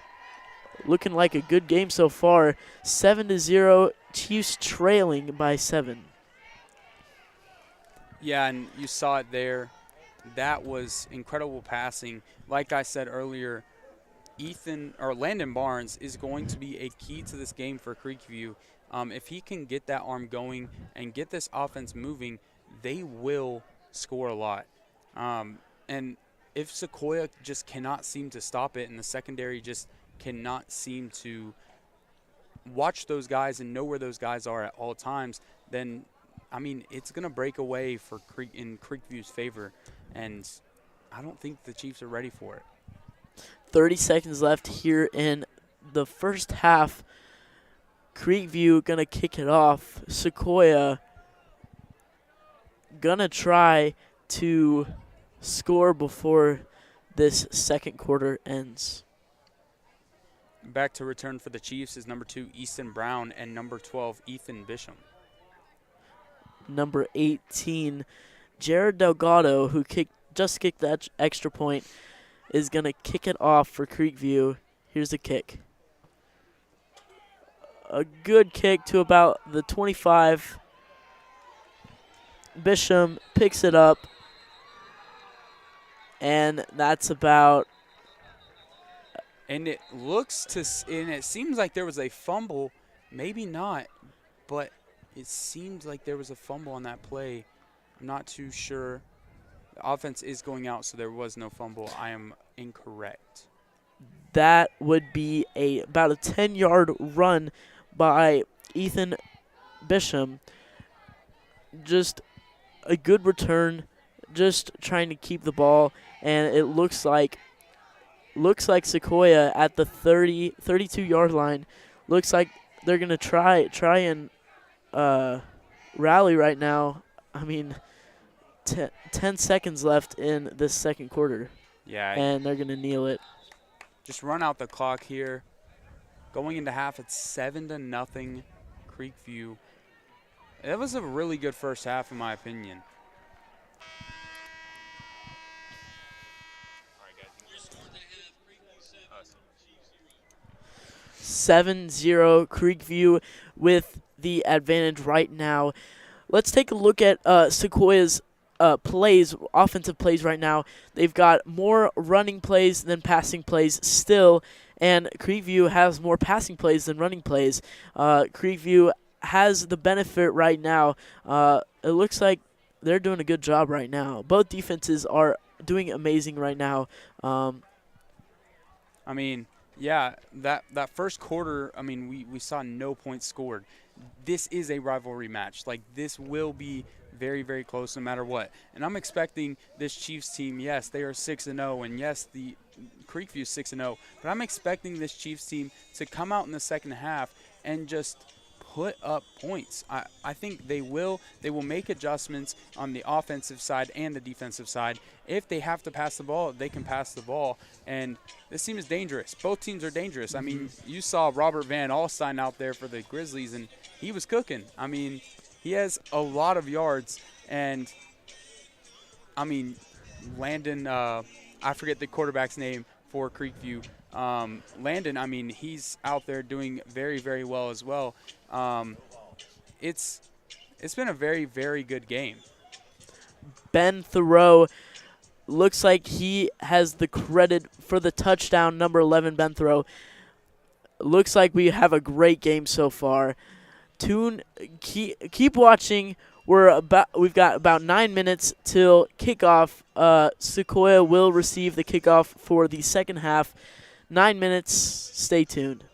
Looking like a good game so far. 7-0, Chiefs trailing by 7. Yeah, and you saw it there. That was incredible passing. Like I said earlier, Landon Barnes is going to be a key to this game for Creekview. If he can get that arm going and get this offense moving, they will score a lot. And if Sequoyah just cannot seem to stop it and the secondary just cannot seem to watch those guys and know where those guys are at all times, then, I mean, it's going to break away in Creekview's favor. And I don't think the Chiefs are ready for it. 30 seconds left here in the first half. Creekview gonna kick it off. Sequoyah gonna try to score before this second quarter ends. Back to return for the Chiefs is number 2, Easton Brown, and number 12, Ethan Bisham. Number 18, Jared Delgado, who just kicked that extra point, is going to kick it off for Creekview. Here's the kick. A good kick to about the 25. Bisham picks it up, and that's about. And it seems like there was a fumble, maybe not, but it seems like there was a fumble on that play. I'm not too sure. The offense is going out, so there was no fumble. I am incorrect. That would be about a 10-yard run by Ethan Bisham. Just a good return, just trying to keep the ball, and it looks like Sequoyah at the 32-yard line. Looks like they're going to try and rally right now. I mean, 10 seconds left in this second quarter. Yeah. And they're going to kneel it. Just run out the clock here. Going into half, it's 7-0 Creekview. It was a really good first half, in my opinion. 7-0 Creekview with the advantage right now. Let's take a look at Sequoiah's offensive plays right now. They've got more running plays than passing plays still, and Creekview has more passing plays than running plays. Creekview has the benefit right now. It looks like they're doing a good job right now. Both defenses are doing amazing right now. I mean, yeah, that first quarter, I mean, we saw no points scored. This is a rivalry match. Like, this will be very, very close no matter what. And I'm expecting this Chiefs team, yes, they are 6-0, and yes, the Creekview is 6-0, but I'm expecting this Chiefs team to come out in the second half and just put up points. I think they will make adjustments on the offensive side and the defensive side. If they have to pass the ball, they can pass the ball. And this team is dangerous. Both teams are dangerous. I mean, you saw Robert Van Alstyne out there for the Grizzlies, and he was cooking. I mean, he has a lot of yards. And, I mean, Landon, I forget the quarterback's name for Creekview. Landon, I mean, he's out there doing very, very well as well. It's been a very, very good game. Ben Thoreau looks like he has the credit for the touchdown, number 11, Ben Thoreau. Looks like we have a great game so far. Keep watching. We've got about 9 minutes till kickoff. Sequoyah will receive the kickoff for the second half. 9 minutes. Stay tuned.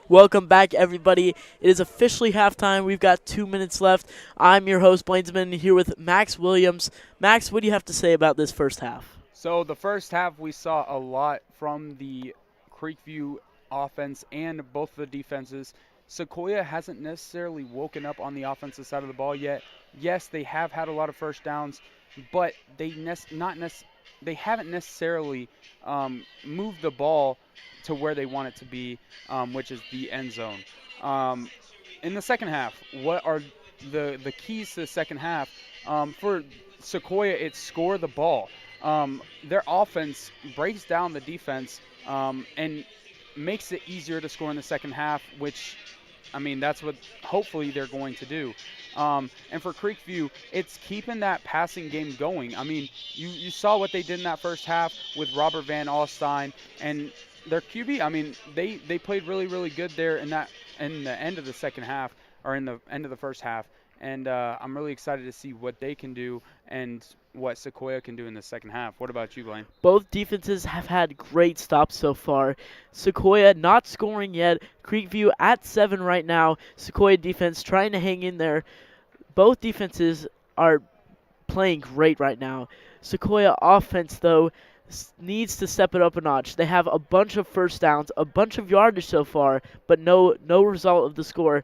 Welcome back, everybody. It is officially halftime. We've got 2 minutes left. I'm your host, Blainsman, here with Max Williams. Max, what do you have to say about this first half? So the first half, we saw a lot from the Creekview offense and both the defenses. Sequoyah hasn't necessarily woken up on the offensive side of the ball yet. Yes, they have had a lot of first downs, but they haven't necessarily moved the ball to where they want it to be, which is the end zone. In the second half, what are the keys to the second half? For Sequoyah, it's score the ball. Their offense breaks down the defense and makes it easier to score in the second half, which, I mean, that's what hopefully they're going to do. And for Creekview, it's keeping that passing game going. I mean, you saw what they did in that first half with Robert Van Alstyne and their QB. I mean, they played really, really good there in the end of the second half, or in the end of the first half. And I'm really excited to see what they can do and what Sequoyah can do in the second half. What about you, Blaine? Both defenses have had great stops so far. Sequoyah not scoring yet. Creekview at 7 right now. Sequoyah defense trying to hang in there. Both defenses are playing great right now. Sequoyah offense, though, needs to step it up a notch. They have a bunch of first downs, a bunch of yardage so far, but no result of the score.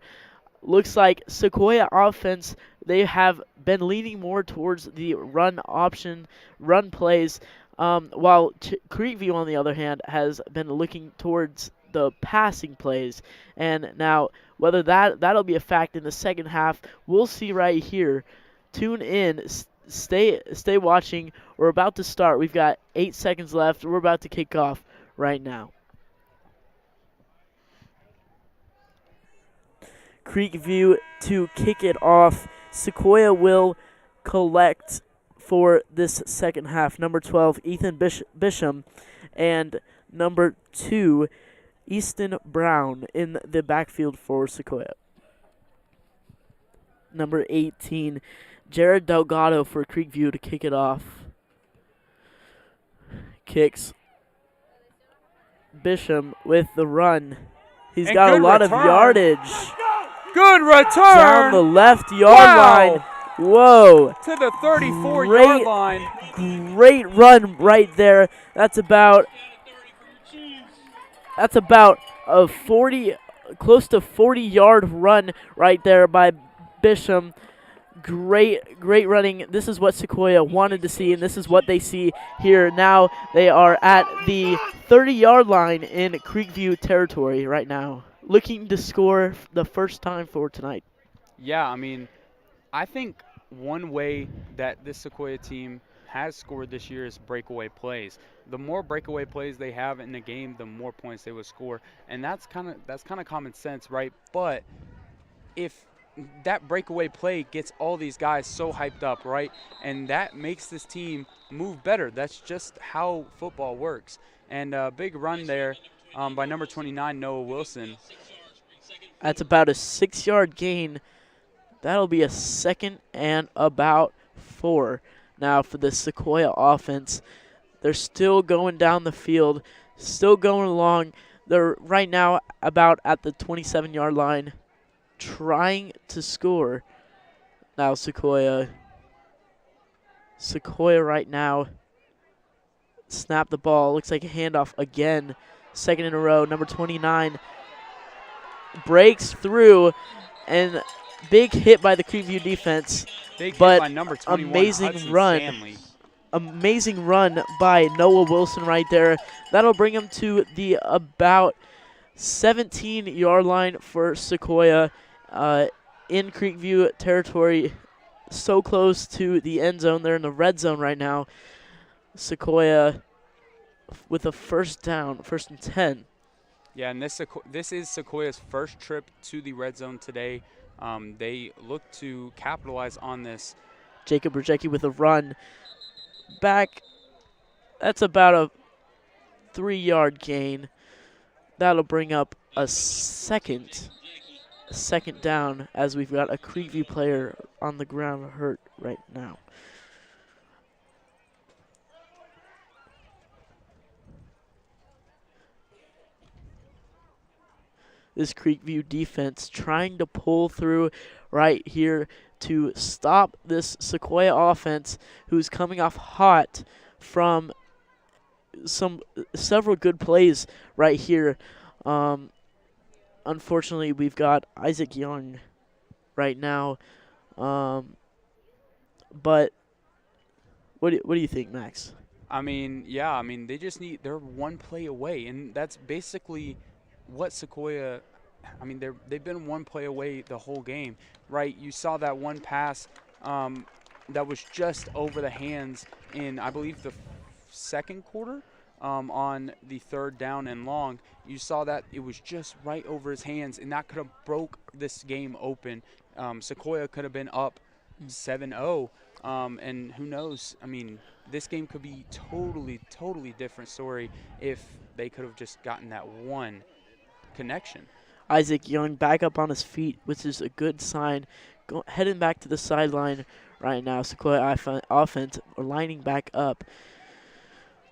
Looks like Sequoyah offense, they have been leaning more towards the run option, run plays, while Creekview, on the other hand, has been looking towards the passing plays. And now, whether that'll be a fact in the second half, we'll see right here. Tune in, stay watching. We're about to start. We've got 8 seconds left. We're about to kick off right now. Creekview to kick it off. Sequoyah will collect for this second half. Number 12, Ethan Bisham, and number 2, Easton Brown in the backfield for Sequoyah. Number 18, Jared Delgado for Creekview to kick it off. Kicks. Bisham with the run. He's And got a good lot return. of yardage. Good return Down the left yard line. Whoa. to the 34-yard line. Great run right there. That's about a 40, close to 40-yard run right there by Bisham. Great running. This is what Sequoyah wanted to see, and this is what they see here. Now they are at the 30-yard line in Creekview territory right now, looking to score the first time for tonight. Yeah, I mean, I think one way that this Sequoyah team has scored this year is breakaway plays. The more breakaway plays they have in the game, the more points they will score, and that's kind of common sense, right? But if that breakaway play gets all these guys so hyped up, right? And that makes this team move better. That's just how football works. And a big run there by number 29, Noah Wilson. That's about a 6-yard gain. That'll be a second and about 4. Now for the Sequoyah offense, they're still going down the field, still going along. They're right now about at the 27-yard line, trying to score. Now Sequoyah right now, snap the ball. Looks like a handoff again. Second in a row. Number 29 breaks through, and big hit by the Creekview defense. Big hit but by number 21, amazing Hudson run. Stanley. Amazing run by Noah Wilson right there. That'll bring him to the about 17-yard line for Sequoyah in Creekview territory. So close to the end zone. They're in the red zone right now. Sequoyah with a first down, 1st and 10. Yeah, and this is Sequoyah's first trip to the red zone today. They look to capitalize on this. Jacob Rajecki with a run back. That's about a 3-yard gain. That'll bring up a second down, as we've got a Creekview player on the ground hurt right now. this Creekview defense trying to pull through right here to stop this Sequoyah offense, who's coming off hot from several good plays right here. Unfortunately, we've got Isaac Young right now. But what do you think, Max? I mean, yeah, I mean, they're one play away, and that's basically what Sequoyah, I mean, they've been one play away the whole game, right? You saw that one pass that was just over the hands in, I believe, the second quarter on the 3rd down and long. You saw that it was just right over his hands, and that could have broke this game open. Sequoyah could have been up 7-0, and who knows? I mean, this game could be totally different story if they could have just gotten that one connection. Isaac Young back up on his feet, which is a good sign. Heading back to the sideline right now. Sequoyah offense lining back up.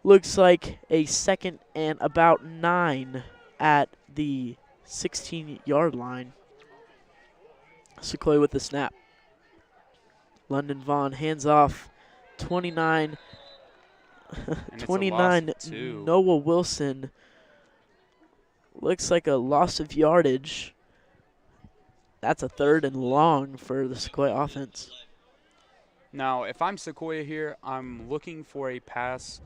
Looks like a 2nd and about 9 at the 16-yard line. Sequoyah with the snap. London Vaughn hands off. 29 Noah Wilson. Looks like a loss of yardage. That's a 3rd and long for the Sequoyah offense. Now, if I'm Sequoyah here, I'm looking for a pass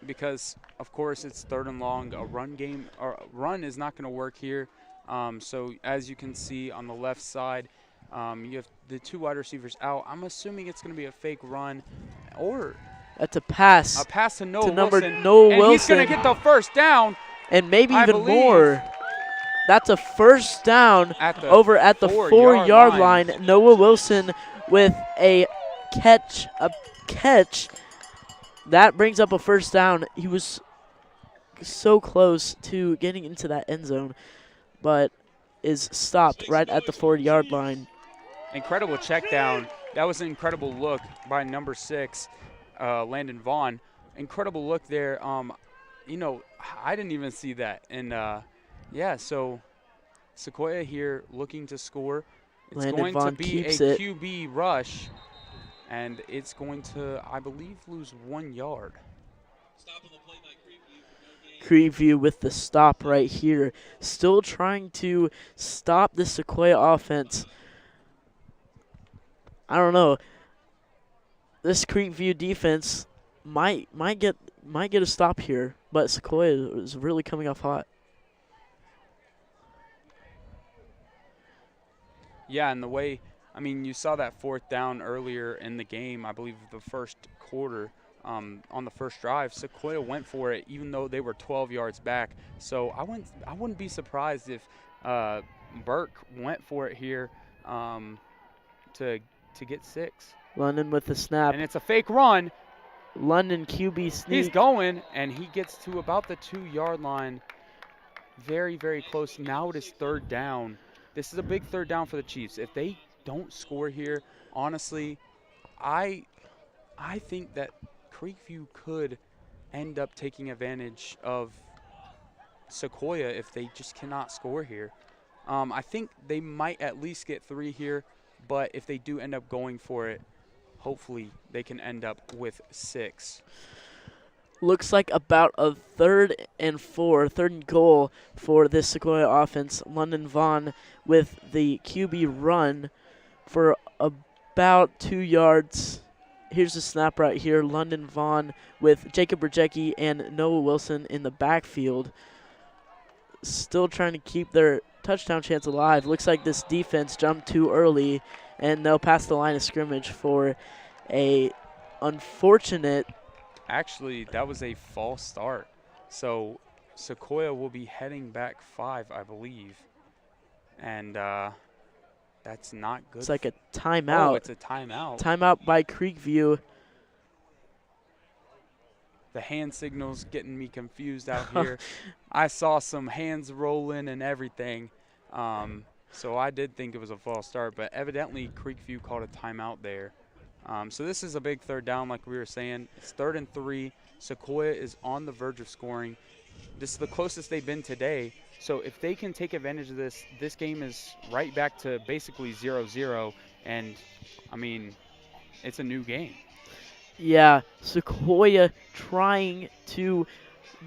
because, of course, it's 3rd and long. A run is not going to work here. So as you can see on the left side, you have the 2 wide receivers out. I'm assuming it's going to be a fake run, or that's a pass. A pass to Noah Wilson. And he's going to get the 1st down. And maybe even more. That's a 1st down over at the 4-yard line. Noah Wilson with a catch. That brings up a 1st down. He was so close to getting into that end zone, but is stopped right at the 4-yard line. Incredible check down. That was an incredible look by number 6, Landon Vaughn. Incredible look there. You know, I didn't even see that. And, yeah, so Sequoyah here looking to score. It's Landon going Vaughn to be a QB rush, and it's going to, I believe, lose 1 yard. Creekview with the stop right here. Still trying to stop the Sequoyah offense. I don't know. This Creekview defense might get a stop here, but Sequoyah is really coming off hot. Yeah, and the way, I mean, you saw that 4th down earlier in the game, I believe the 1st quarter, on the 1st drive. Sequoyah went for it even though they were 12 yards back. So I wouldn't be surprised if Burke went for it here to get 6. London with the snap. And it's a fake run. London QB sneak. He's going, and he gets to about the 2-yard line. Very close. Now it is 3rd down. This is a big 3rd down for the Chiefs. If they don't score here, honestly, I think that Creekview could end up taking advantage of Sequoyah if they just cannot score here. I think they might at least get 3 here, but if they do end up going for it, hopefully they can end up with 6. Looks like about a 3rd and 4, 3rd and goal for this Sequoyah offense. London Vaughn with the QB run for about 2 yards. Here's the snap right here. London Vaughn with Jacob Brzezinski and Noah Wilson in the backfield. Still trying to keep their touchdown chance alive. Looks like this defense jumped too early, and they'll pass the line of scrimmage for a unfortunate. Actually, that was a false start. So Sequoyah will be heading back 5, I believe. And that's not good. It's like a timeout. Oh, it's a timeout. Timeout by Creekview. The hand signal's getting me confused out here. I saw some hands rolling and everything. So I did think it was a false start, but evidently Creekview called a timeout there. So this is a big 3rd down, like we were saying. It's 3rd and 3. Sequoyah is on the verge of scoring. This is the closest they've been today. So if they can take advantage of this, this game is right back to basically 0-0. And, I mean, it's a new game. Yeah, Sequoyah trying to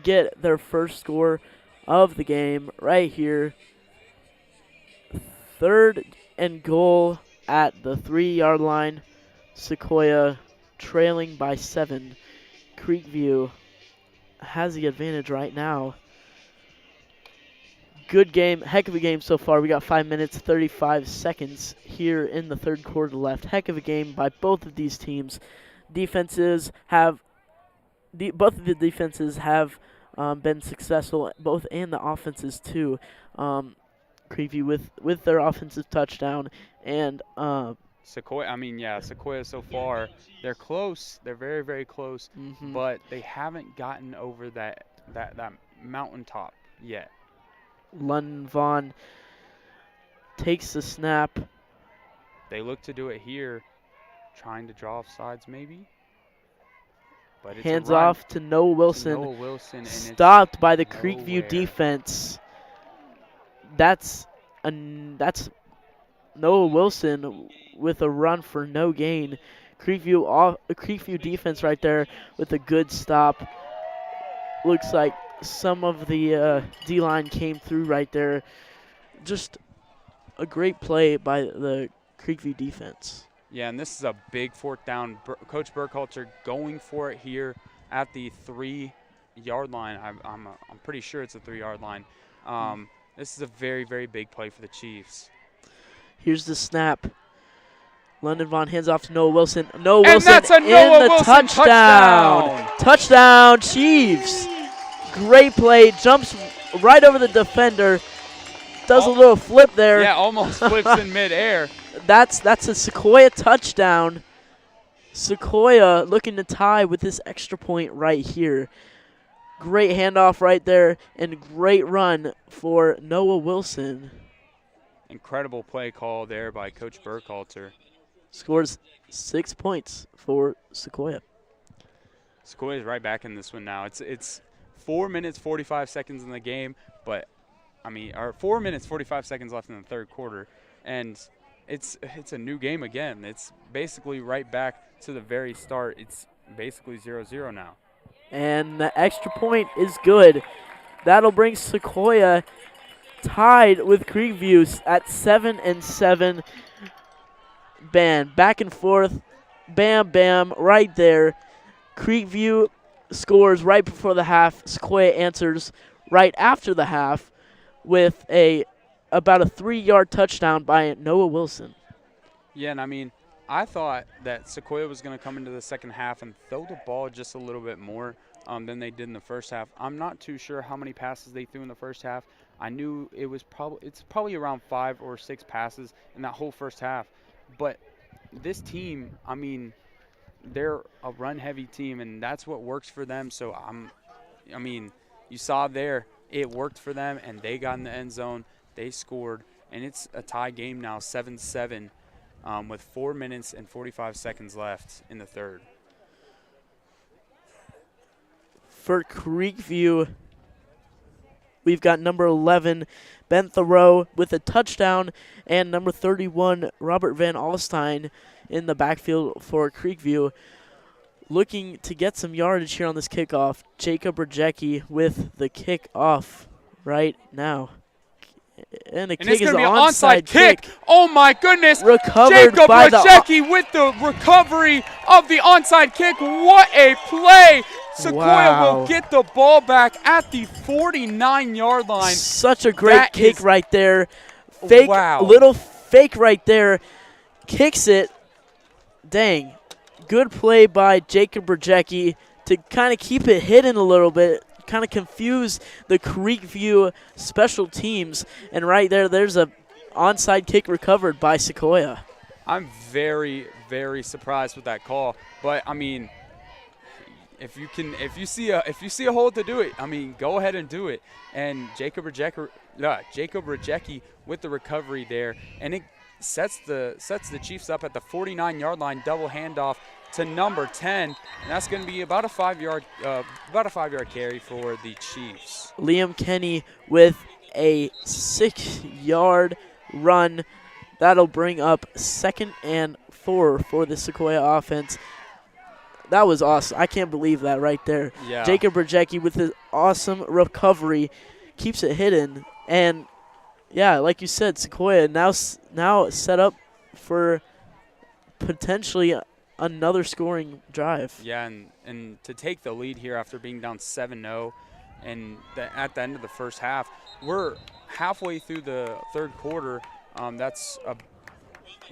get their first score of the game right here. 3rd and goal at the 3-yard line. Sequoyah trailing by 7. Creekview has the advantage right now. Good game, heck of a game so far. We got 5 minutes, 35 seconds here in the 3rd quarter left. Heck of a game by both of these teams. Defenses have, both of the defenses have been successful, both and the offenses too. Creekview with their offensive touchdown and Sequoyah, Sequoyah so far, they're close. They're very, very close, but they haven't gotten over that mountaintop yet. London Vaughn takes the snap. They look to do it here, trying to draw off sides maybe. But it's hands off to Noah Wilson. And stopped by the Creekview defense. That's Noah Wilson with a run for no gain. Creekview defense right there with a good stop. Looks like some of the D-line came through right there. Just a great play by the Creekview defense. Yeah, and this is a big 4th down. Coach Burkhalter going for it here at the 3-yard line. I'm pretty sure it's a 3-yard line. This is a very, very big play for the Chiefs. Here's the snap. London Vaughn hands off to Noah Wilson. Noah Wilson that's a Noah Wilson touchdown. Touchdown, Chiefs. Great play. Jumps right over the defender. Does a little flip there. Yeah, almost flips in midair. That's a Sequoyah touchdown. Sequoyah looking to tie with this extra point right here. Great handoff right there and great run for Noah Wilson. Incredible play call there by Coach Burkhalter. Scores 6 points for Sequoyah. Sequoyah's right back in this one now. It's 4 minutes 45 seconds in the game, but 4 minutes 45 seconds left in the 3rd quarter, and it's a new game again. It's basically right back to the very start. It's basically 0-0 now. And the extra point is good. That'll bring Sequoyah tied with Creekview at 7-7. Bam, back and forth. Bam, bam, right there. Creekview scores right before the half. Sequoyah answers right after the half with about a 3-yard touchdown by Noah Wilson. Yeah, and I thought that Sequoyah was going to come into the second half and throw the ball just a little bit more than they did in the first half. I'm not too sure how many passes they threw in the first half. I knew it's probably around 5 or 6 passes in that whole first half. But this team, they're a run-heavy team, and that's what works for them. So, you saw there, it worked for them, and they got in the end zone. They scored, and it's a tie game now, 7-7, with 4 minutes and 45 seconds left in the 3rd. For Creekview, we've got number 11, Ben Thoreau, with a touchdown, and number 31, Robert Van Alstyne, in the backfield for Creekview. Looking to get some yardage here on this kickoff, Jacob Rajecki with the kickoff right now. And the kick is an onside kick. Oh, my goodness. Recovered Jacob by Rajecki with the recovery of the onside kick. What a play. Sequoyah will get the ball back at the 49-yard line. Such a great kick right there. Little fake right there. Kicks it. Dang. Good play by Jacob Rajecki to kind of keep it hidden a little bit, kind of confuse the Creekview special teams. And right there's a onside kick recovered by Sequoyah. I'm very, very surprised with that call. But, if you see a hole to do it, go ahead and do it. And Jacob Rajecki with the recovery there, and it sets the Chiefs up at the 49-yard line, double handoff to number 10, and that's going to be about a 5-yard carry for the Chiefs. Liam Kenny with a 6-yard run. That'll bring up 2nd and 4 for the Sequoyah offense. That was awesome. I can't believe that right there. Yeah. Jacob Brzezinski with his awesome recovery keeps it hidden. And, yeah, like you said, Sequoyah now set up for potentially another scoring drive. Yeah, and to take the lead here after being down 7-0 and at the end of the first half, we're halfway through the third quarter. That's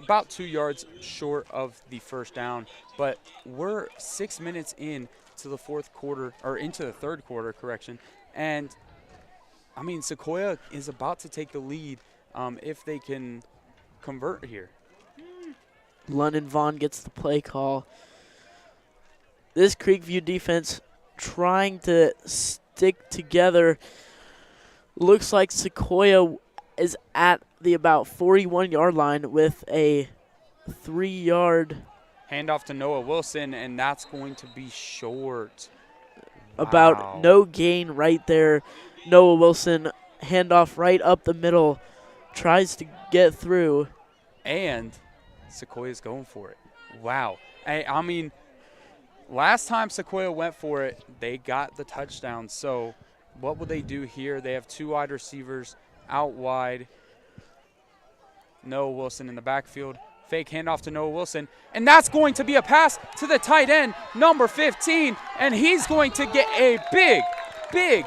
about 2 yards short of the first down, but we're 6 minutes in to the fourth quarter, or into the third quarter, correction. And, I mean, Sequoyah is about to take the lead if they can convert here. London Vaughn gets the play call. This Creekview defense trying to stick together. Looks like Sequoyah is at the about 41-yard line with a 3-yard handoff to Noah Wilson, and that's going to be short. About no gain right there. Noah Wilson, handoff right up the middle, tries to get through. And Sequoyah's going for it. Wow. I mean, last time Sequoyah went for it, they got the touchdown. So what will they do here? They have 2 wide receivers out wide. Noah Wilson in the backfield. Fake handoff to Noah Wilson. And that's going to be a pass to the tight end, number 15. And he's going to get a big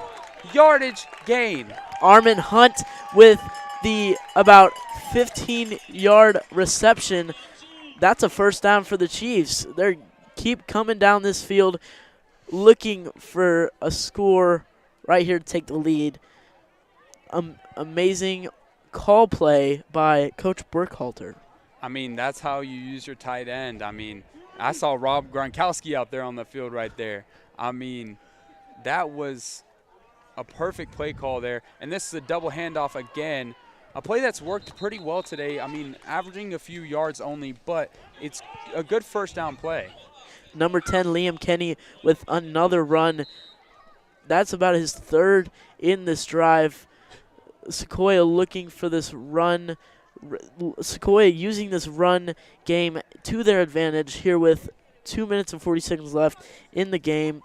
yardage gain. Armin Hunt with the about 15-yard reception. That's a first down for the Chiefs. They keep coming down this field looking for a score right here to take the lead. Amazing call play by Coach Burkhalter. I mean, that's how you use your tight end. I mean, I saw Rob Gronkowski out there on the field right there. I mean, that was a perfect play call there. And this is a double handoff again. A play that's worked pretty well today. I mean, averaging a few yards only, but it's a good first down play. Number 10, Liam Kenny with another run. That's about his 3rd in this drive. Sequoyah looking for this run. Sequoyah using this run game to their advantage here with 2 minutes and 40 seconds left in the game.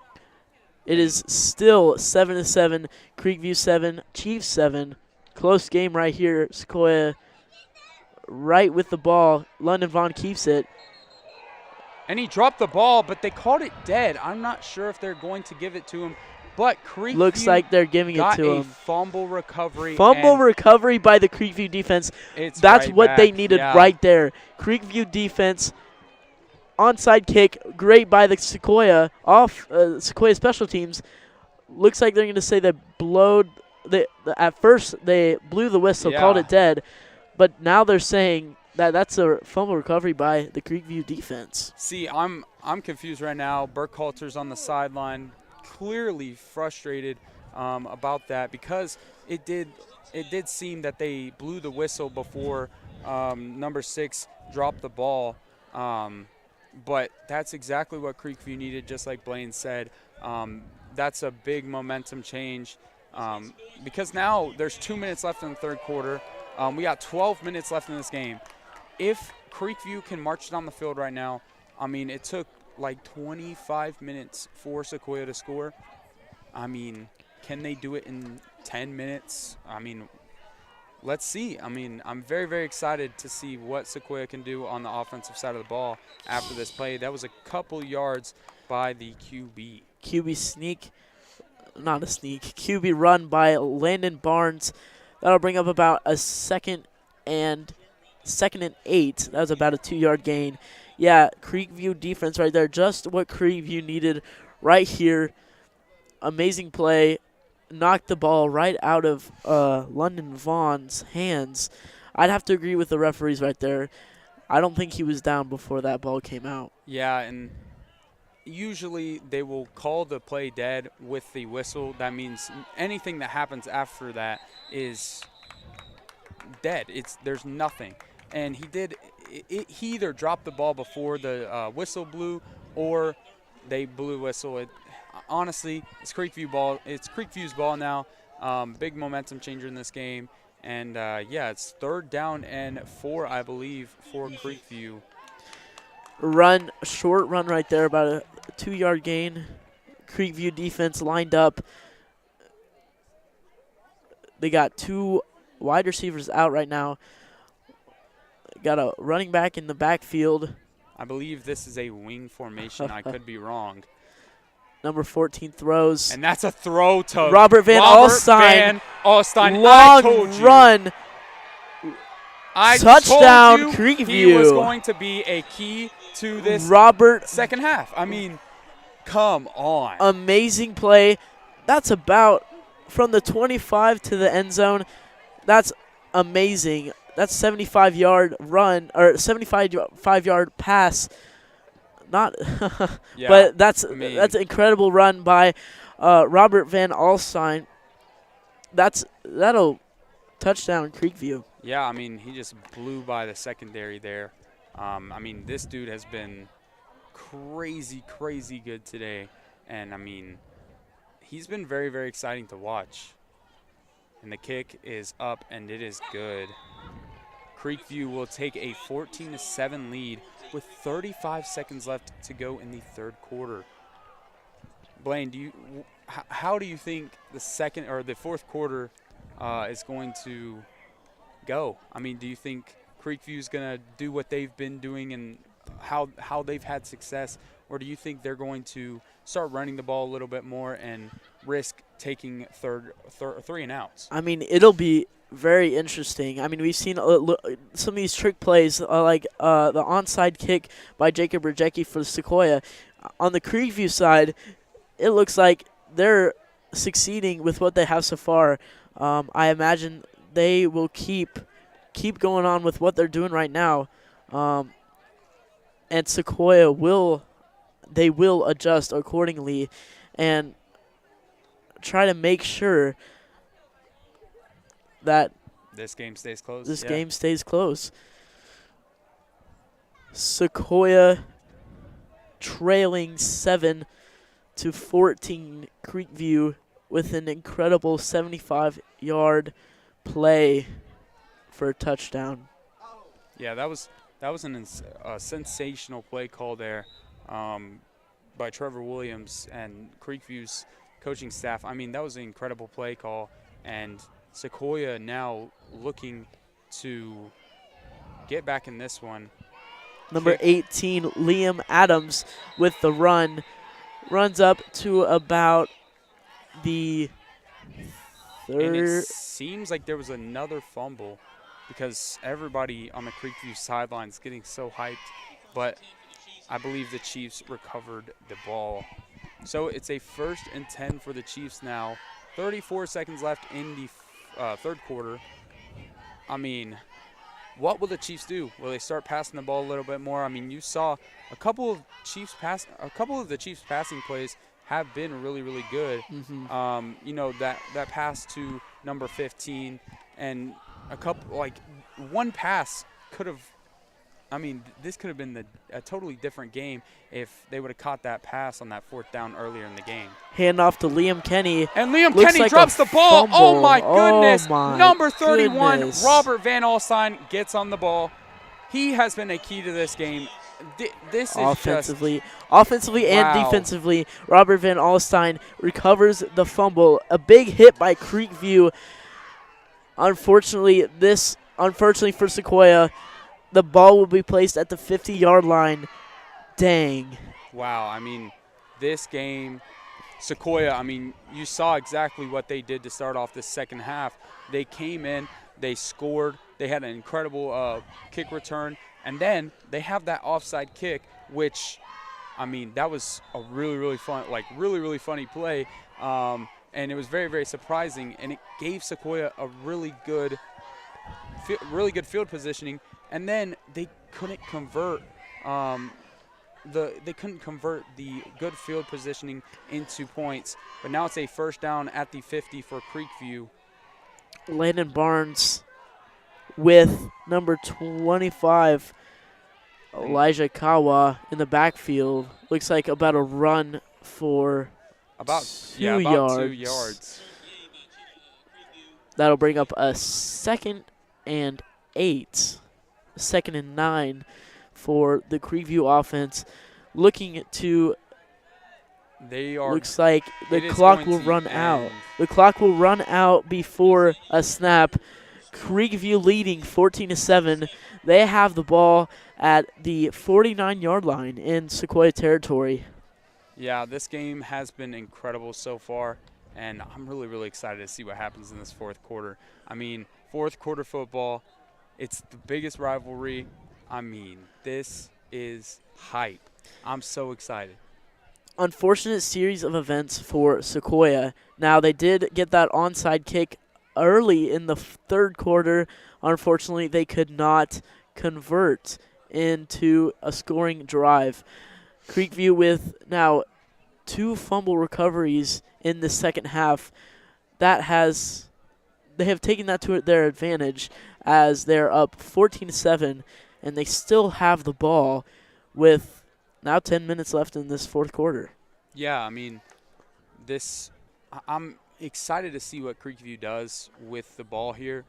It is still 7-7, Creekview 7, Chiefs 7. Close game right here. Sequoyah right with the ball. London Vaughn keeps it. And he dropped the ball, but they called it dead. I'm not sure if they're going to give it to him, but Creekview looks like they're giving it to him. Fumble recovery. Fumble recovery by the Creekview defense. That's right what they needed right there. Creekview defense, onside kick, great by the Sequoyah, Sequoyah special teams. Looks like they're going to say they at first they blew the whistle, called it dead, but now they're saying that's a fumble recovery by the Creekview defense. See, I'm confused right now. Burkhalter's on the sideline, clearly frustrated about that because it did seem that they blew the whistle before number 6 dropped the ball. But that's exactly what Creekview needed, just like Blaine said. That's a big momentum change because now there's 2 minutes left in the third quarter. We got 12 minutes left in this game. If Creekview can march down the field right now, I mean, it took like 25 minutes for Sequoyah to score. I mean, can they do it in 10 minutes? I mean, let's see. I mean, I'm very, very excited to see what Sequoyah can do on the offensive side of the ball after this play. That was a couple yards by the QB. QB run by Landon Barnes. That'll bring up about a second and 8. That was about a 2-yard gain. Yeah, Creekview defense right there. Just what Creekview needed right here. Amazing play. Knocked the ball right out of London Vaughn's hands. I'd have to agree with the referees right there. I don't think he was down before that ball came out. Yeah, and usually they will call the play dead with the whistle. That means anything that happens after that is dead. There's nothing. And he either dropped the ball before the whistle blew or they blew whistle. Honestly, it's Creekview ball. It's Creekview's ball now. Big momentum changer in this game. And, yeah, it's 3rd down and 4, I believe, for Creekview. Short run right there, about a 2-yard gain. Creekview defense lined up. They got 2 wide receivers out right now. Got a running back in the backfield. I believe this is a wing formation. I could be wrong. Number 14 throws. And that's a throw to Robert Van Alstyne. Alstyne. Long I told you. run. I Touchdown, told you Creekview. He was going to be a key to this second half. I mean, come on. Amazing play. That's about from the 25 to the end zone. That's amazing. That's 75-yard run or 75-yard pass. Not, yeah, but that's an incredible run by Robert Van Alstyne. That'll touchdown Creekview. Yeah, I mean, he just blew by the secondary there. I mean, this dude has been crazy good today. And, I mean, he's been very, very exciting to watch. And the kick is up, and it is good. Creekview will take a 14-7 lead with 35 seconds left to go in the 3rd quarter. Blaine, how do you think the 4th quarter is going to go? I mean, do you think Creekview is going to do what they've been doing and how they've had success, or do you think they're going to start running the ball a little bit more and risk taking 3 and outs? I mean, it'll be very interesting. I mean, we've seen some of these trick plays, like the onside kick by Jacob Rajecki for Sequoyah. On the Creekview side, it looks like they're succeeding with what they have so far. I imagine they will keep going on with what they're doing right now, and Sequoyah will adjust accordingly and try to make sure that this game stays close. This game stays close. Sequoyah trailing 7-14 Creekview with an incredible 75-yard play for a touchdown. Yeah, that was a sensational play call there by Trevor Williams and Creekview's coaching staff. I mean, that was an incredible play call, and Sequoyah now looking to get back in this one. Number 18, Liam Adams with the run. Runs up to about the 3rd. And it seems like there was another fumble because everybody on the Creekview sideline is getting so hyped. But I believe the Chiefs recovered the ball. So it's a 1st and 10 for the Chiefs now. 34 seconds left in the 3rd quarter. I mean, what will the Chiefs do? Will they start passing the ball a little bit more? I mean, you saw a couple of the Chiefs passing plays have been really, really good. Mm-hmm. You know, that pass to number 15 and one pass could have. I mean, this could have been a totally different game if they would have caught that pass on that 4th down earlier in the game. Hand off to Liam Kenny. And Liam Kenny drops the ball. Fumble. Oh, my goodness. Oh my Number 31, goodness. Robert Van Alstyne gets on the ball. He has been a key to this game. This is offensively wow. And defensively. Robert Van Alstyne recovers the fumble. A big hit by Creekview. Unfortunately for Sequoyah, the ball will be placed at the 50-yard line. Dang. Wow, I mean, this game, Sequoyah, I mean, you saw exactly what they did to start off the second half. They came in, they scored, they had an incredible kick return, and then they have that offside kick, which, I mean, that was a really, really fun, really funny play, and it was very, very surprising, and it gave Sequoyah a really good field positioning. And then they couldn't convert the good field positioning into points. But now it's a 1st down at the 50 for Creekview. Landon Barnes with number 25 Elijah Kawa in the backfield. Looks like about a run for About 2 about 2 yards. yards. That'll bring up a 2nd and 8. 2nd and 9 for the Creekview offense. Looking to, They are. looks like the it is clock going will to run out. end. The clock will run out before a snap. Creekview leading 14-7. They have the ball at the 49-yard line in Sequoyah territory. Yeah, this game has been incredible so far, and I'm really, really excited to see what happens in this fourth quarter. I mean, fourth quarter football, it's the biggest rivalry. I mean, this is hype. I'm so excited. Unfortunate series of events for Sequoyah. Now, they did get that onside kick early in the third quarter. Unfortunately, they could not convert into a scoring drive. Creekview with now 2 fumble recoveries in the second half. They have taken that to their advantage as they're up 14-7, and they still have the ball with now 10 minutes left in this fourth quarter. Yeah, I mean, I'm excited to see what Creekview does with the ball here.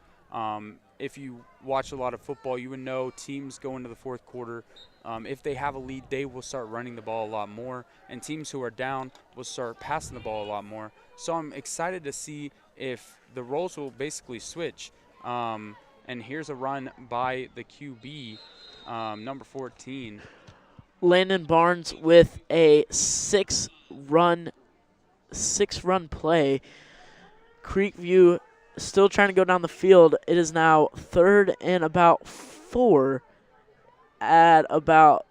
If you watch a lot of football, you would know teams go into the fourth quarter. If they have a lead, they will start running the ball a lot more, and teams who are down will start passing the ball a lot more. So I'm excited to see if the roles will basically switch. And here's a run by the QB, number 14. Landon Barnes with a 6-run play. Creekview still trying to go down the field. It is now 3rd and about 4 at about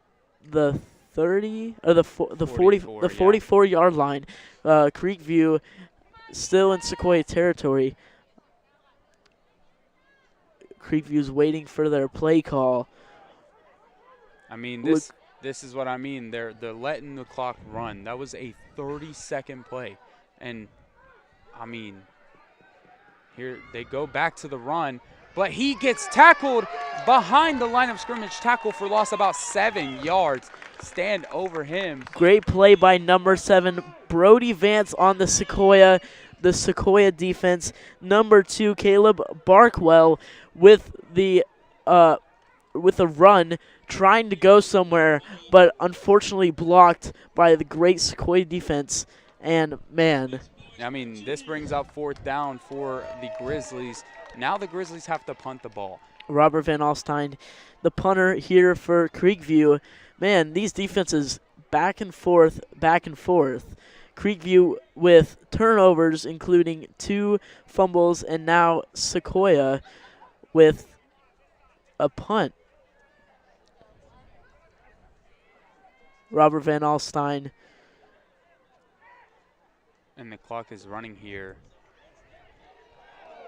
the 30 or the 44-yard line. Creekview still in Sequoyah territory. Creekview's waiting for their play call. I mean, this is what I mean. They're letting the clock run. That was a 30-second play, and I mean, here they go back to the run, but he gets tackled behind the line of scrimmage. Tackle for loss, about 7 yards. Stand over him. Great play by number 7, Brody Vance on the Sequoyah defense. Number 2, Caleb Barkwell with a run, trying to go somewhere, but unfortunately blocked by the great Sequoyah defense. And man, I mean, this brings up 4th down for the Grizzlies. Now the Grizzlies have to punt the ball. Robert Van Alstyne, the punter here for Creekview. Man, these defenses back and forth. Creekview with turnovers, including 2 fumbles, and now Sequoyah with a punt. Robert Van Alstyne. And the clock is running here.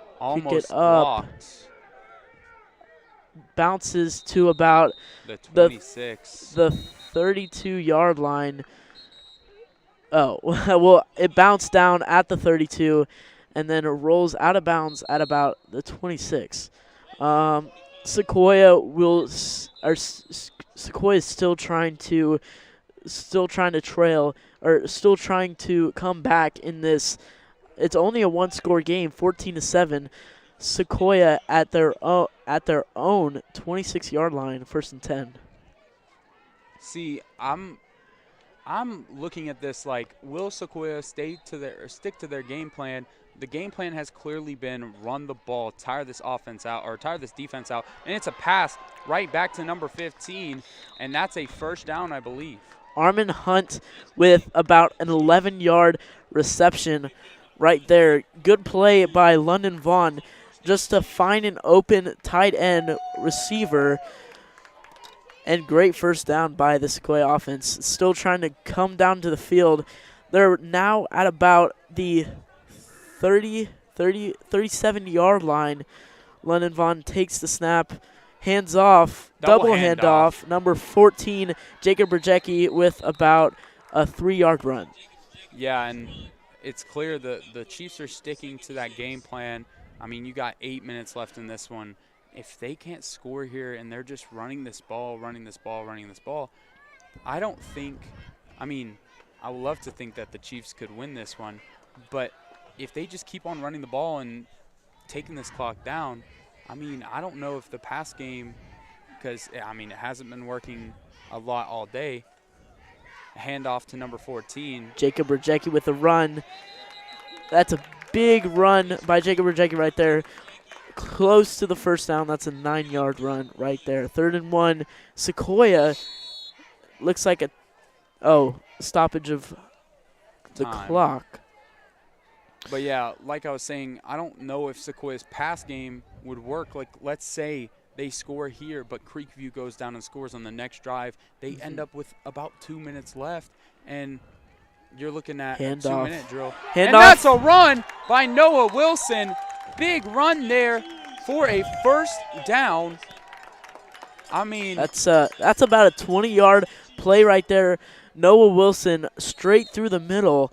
Pick Almost it up. blocked. Bounces to about The 26. the 32-yard line. Oh, well, it bounced down at the 32 and then it rolls out of bounds at about the 26. Sequoyah is still trying to trail, or still trying to come back in this. It's only a 1-score game, 14-7. Sequoyah at their own 26-yard line, 1st and 10. See, I'm looking at this like, will Sequoyah stick to their game plan? The game plan has clearly been run the ball, tire this defense out, and it's a pass right back to number 15, and that's a 1st down, I believe. Armin Hunt with about an 11-yard reception right there. Good play by London Vaughn just to find an open tight end receiver. And great 1st down by the Sequoyah offense. Still trying to come down to the field. They're now at about the 37-yard line. London Vaughn takes the snap. Hands off, double handoff. Number 14, Jacob Brzezinski with about a 3-yard run. Yeah, and it's clear the Chiefs are sticking to that game plan. I mean, you got 8 minutes left in this one, if they can't score here and they're just running this ball, I don't think – I mean, I would love to think that the Chiefs could win this one. But if they just keep on running the ball and taking this clock down, I mean, I don't know if the pass game – because, I mean, it hasn't been working a lot all day. Handoff to number 14. Jacob Rajecki with a run. That's a big run by Jacob Rajecki right there. Close to the first down. That's a 9-yard run right there. 3rd and 1. Sequoyah looks like stoppage of the Time. clock. But, yeah, like I was saying, I don't know if Sequoiah's pass game would work. Like, let's say they score here, but Creekview goes down and scores on the next drive. They end up with about 2 minutes left, and you're looking at a 2-minute drill. And that's a run by Noah Wilson. Big run there for a first down. I mean, that's about a 20-yard play right there. Noah Wilson straight through the middle.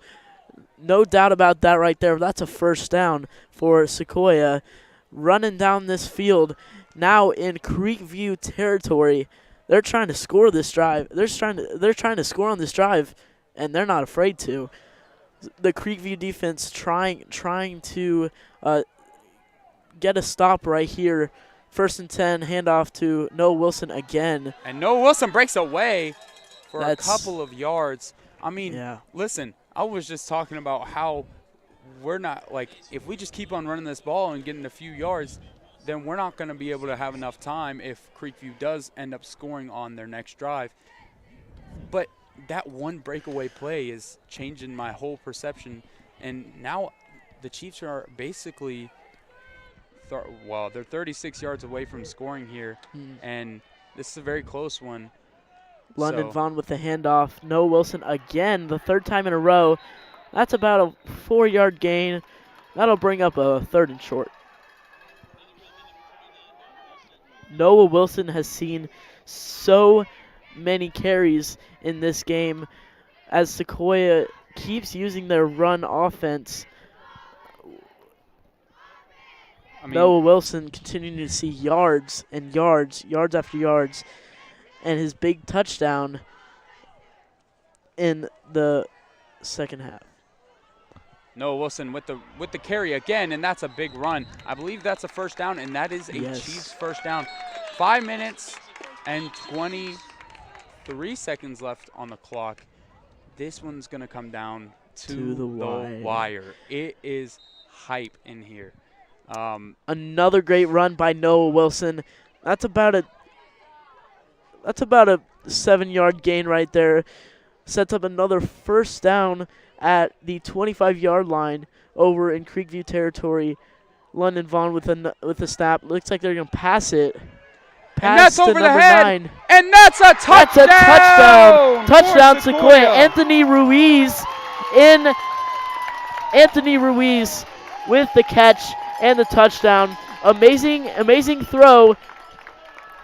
No doubt about that right there. That's a first down for Sequoyah. Running down this field now in Creekview territory. They're trying to score this drive. They're trying to score on this drive, and they're not afraid to. The Creekview defense trying to get a stop right here. 1st and 10, handoff to Noah Wilson again. And Noah Wilson breaks away for a couple of yards. I mean, listen, I was just talking about how we're not, like, if we just keep on running this ball and getting a few yards, then we're not going to be able to have enough time if Creekview does end up scoring on their next drive. But that one breakaway play is changing my whole perception. And now the Chiefs are basically they're 36 yards away from scoring here, and this is a very close one. London Vaughn with the handoff. Noah Wilson again, the 3rd time in a row. That's about a 4-yard gain. That'll bring up a 3rd and short. Noah Wilson has seen so many carries in this game as Sequoyah keeps using their run offense. Noah Wilson continuing to see yards and yards after yards, and his big touchdown in the second half. Noah Wilson with the carry again, and that's a big run. I believe that's a first down, and that is a Chiefs first down. 5 minutes and 23 seconds left on the clock. This one's going to come down to the wire. It is hype in here. Another great run by Noah Wilson. That's about a 7-yard gain right there. Sets up another first down at the 25-yard line over in Creekview territory. London Vaughn with a snap. Looks like they're going to pass it. And that's over the head. 9. And that's a touchdown. That's a touchdown. Touchdown Sequoyah. Anthony Ruiz with the catch and the touchdown. Amazing throw.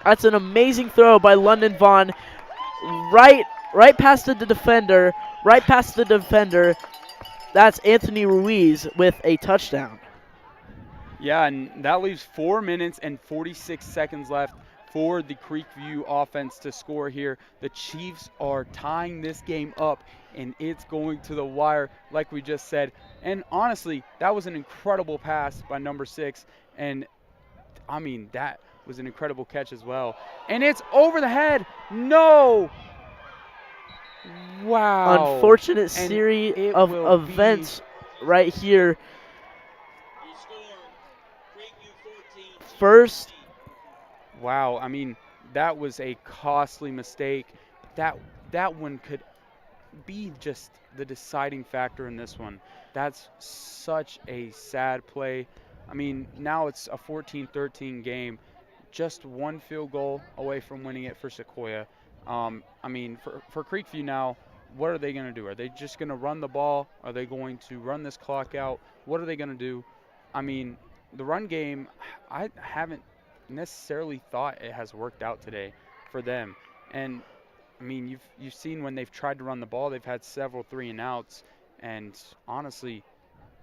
That's an amazing throw by London Vaughn. Right past the defender. That's Anthony Ruiz with a touchdown. Yeah, and that leaves 4 minutes and 46 seconds left for the Creekview offense to score here. The Chiefs are tying this game up, and it's going to the wire, like we just said. And honestly, that was an incredible pass by number 6. And, I mean, that was an incredible catch as well. And it's over the head. No! Wow. Unfortunate series of events right here. First. Wow, I mean, that was a costly mistake. That one could be just the deciding factor in this one. That's such a sad play. I mean, now it's a 14-13 game. Just one field goal away from winning it for Sequoyah. I mean, for Creekview now, what are they going to do? Are they just going to run the ball? Are they going to run this clock out? What are they going to do? I mean, the run game, I haven't necessarily thought it has worked out today for them. And, I mean, you've seen when they've tried to run the ball, they've had several 3-and-outs. And, honestly,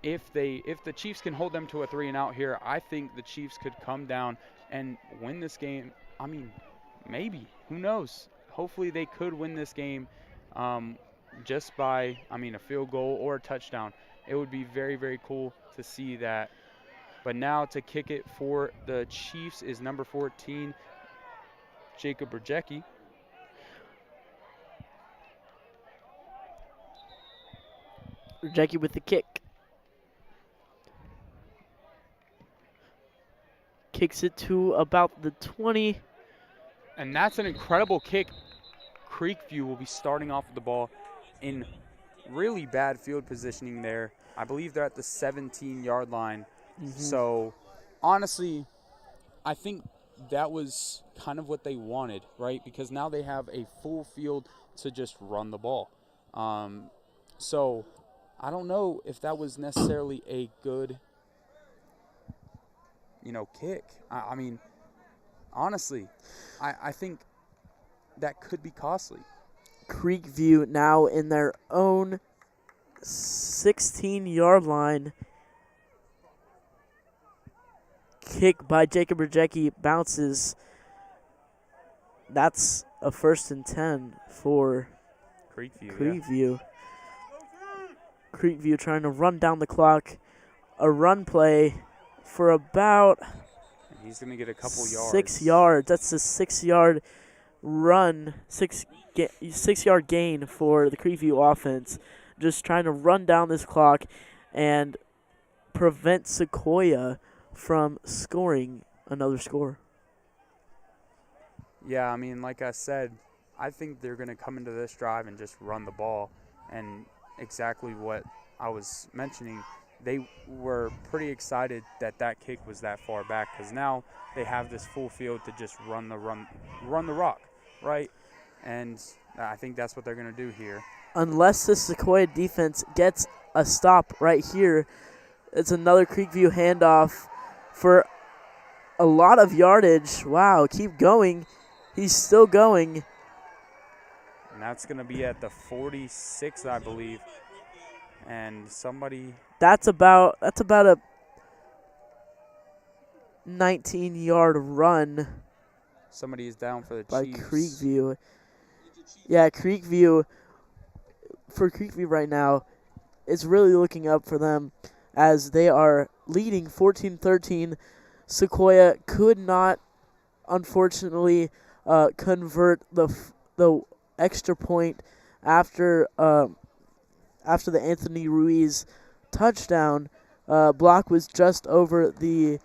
if the Chiefs can hold them to a 3-and-out here, I think the Chiefs could come down and win this game. I mean, maybe. Who knows? Hopefully they could win this game just by, a field goal or a touchdown. It would be very, very cool to see that. But now to kick it for the Chiefs is number 14, Jacob Brzezinski. Brzezinski with the kick. Kicks it to about the 20. And that's an incredible kick. Creekview will be starting off with the ball in really bad field positioning there. I believe they're at the 17-yard line. So, honestly, I think that was kind of what they wanted, right? Because now they have a full field to just run the ball. So, I don't know if that was necessarily a good, kick. I mean, honestly, I think that could be costly. Creekview now in their own 16-yard line. Kick by Jacob Brzezinski bounces. That's a 1st and 10 for Creekview. Creekview trying to run down the clock. A run play for about He's going to get a couple yards. 6 yards. That's a 6-yard run, 6-yard gain for the Creekview offense. Just trying to run down this clock and prevent Sequoyah from scoring another score. Yeah, I mean, like I said, I think they're going to come into this drive and just run the ball. And exactly what I was mentioning, they were pretty excited that kick was that far back because now they have this full field to just run the rock, right? And I think that's what they're going to do here. Unless the Sequoyah defense gets a stop right here, it's another Creekview handoff for a lot of yardage. Wow, keep going. He's still going. And that's going to be at the 46, I believe. And somebody... That's about a 19-yard run. Somebody is down for the by Chiefs. Creekview. Yeah, Creekview, for Creekview right now, it's really looking up for them as they are leading 14-13. Sequoyah could not, unfortunately, convert the extra point after the Anthony Ruiz touchdown. Block was just over the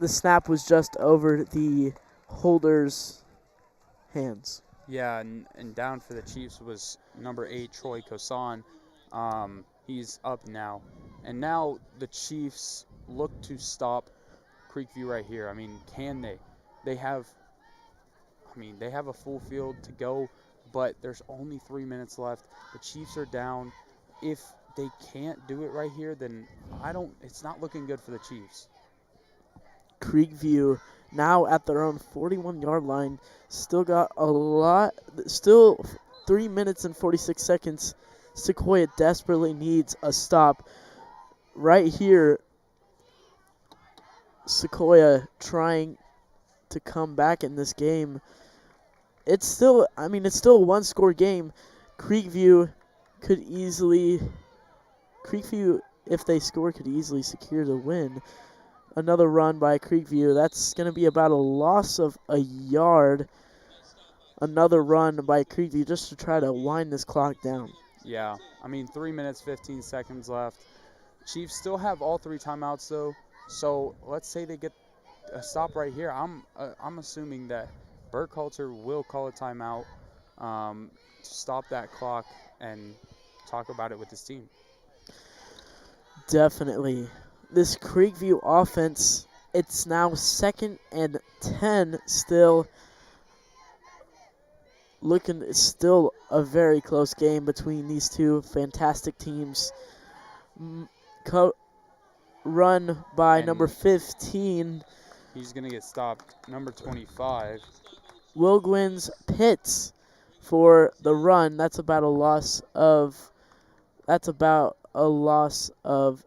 snap was just over the holder's hands. Yeah, and down for the Chiefs was number 8, Troy Kosan. He's up now. And now the Chiefs look to stop Creekview right here. I mean, can they? They have a full field to go, but there's only 3 minutes left. The Chiefs are down. If they can't do it right here, then it's not looking good for the Chiefs. Creekview now at their own 41-yard line. Still 3 minutes and 46 seconds. Sequoyah desperately needs a stop. Right here, Sequoyah trying to come back in this game. It's still a one-score game. Creekview, if they score, could easily secure the win. Another run by Creekview. That's going to be about a loss of a yard. Another run by Creekview just to try to wind this clock down. Yeah, 3 minutes, 15 seconds left. Chiefs still have all 3 timeouts, though. So let's say they get a stop right here. I'm assuming that Burkhalter will call a timeout to stop that clock and talk about it with his team. Definitely. This Creekview offense, it's now 2nd and 10 still. It's still a very close game between these two fantastic teams. Run by number 15. He's going to get stopped. Number 25. Wilgwins Pitts for the run. That's about a loss of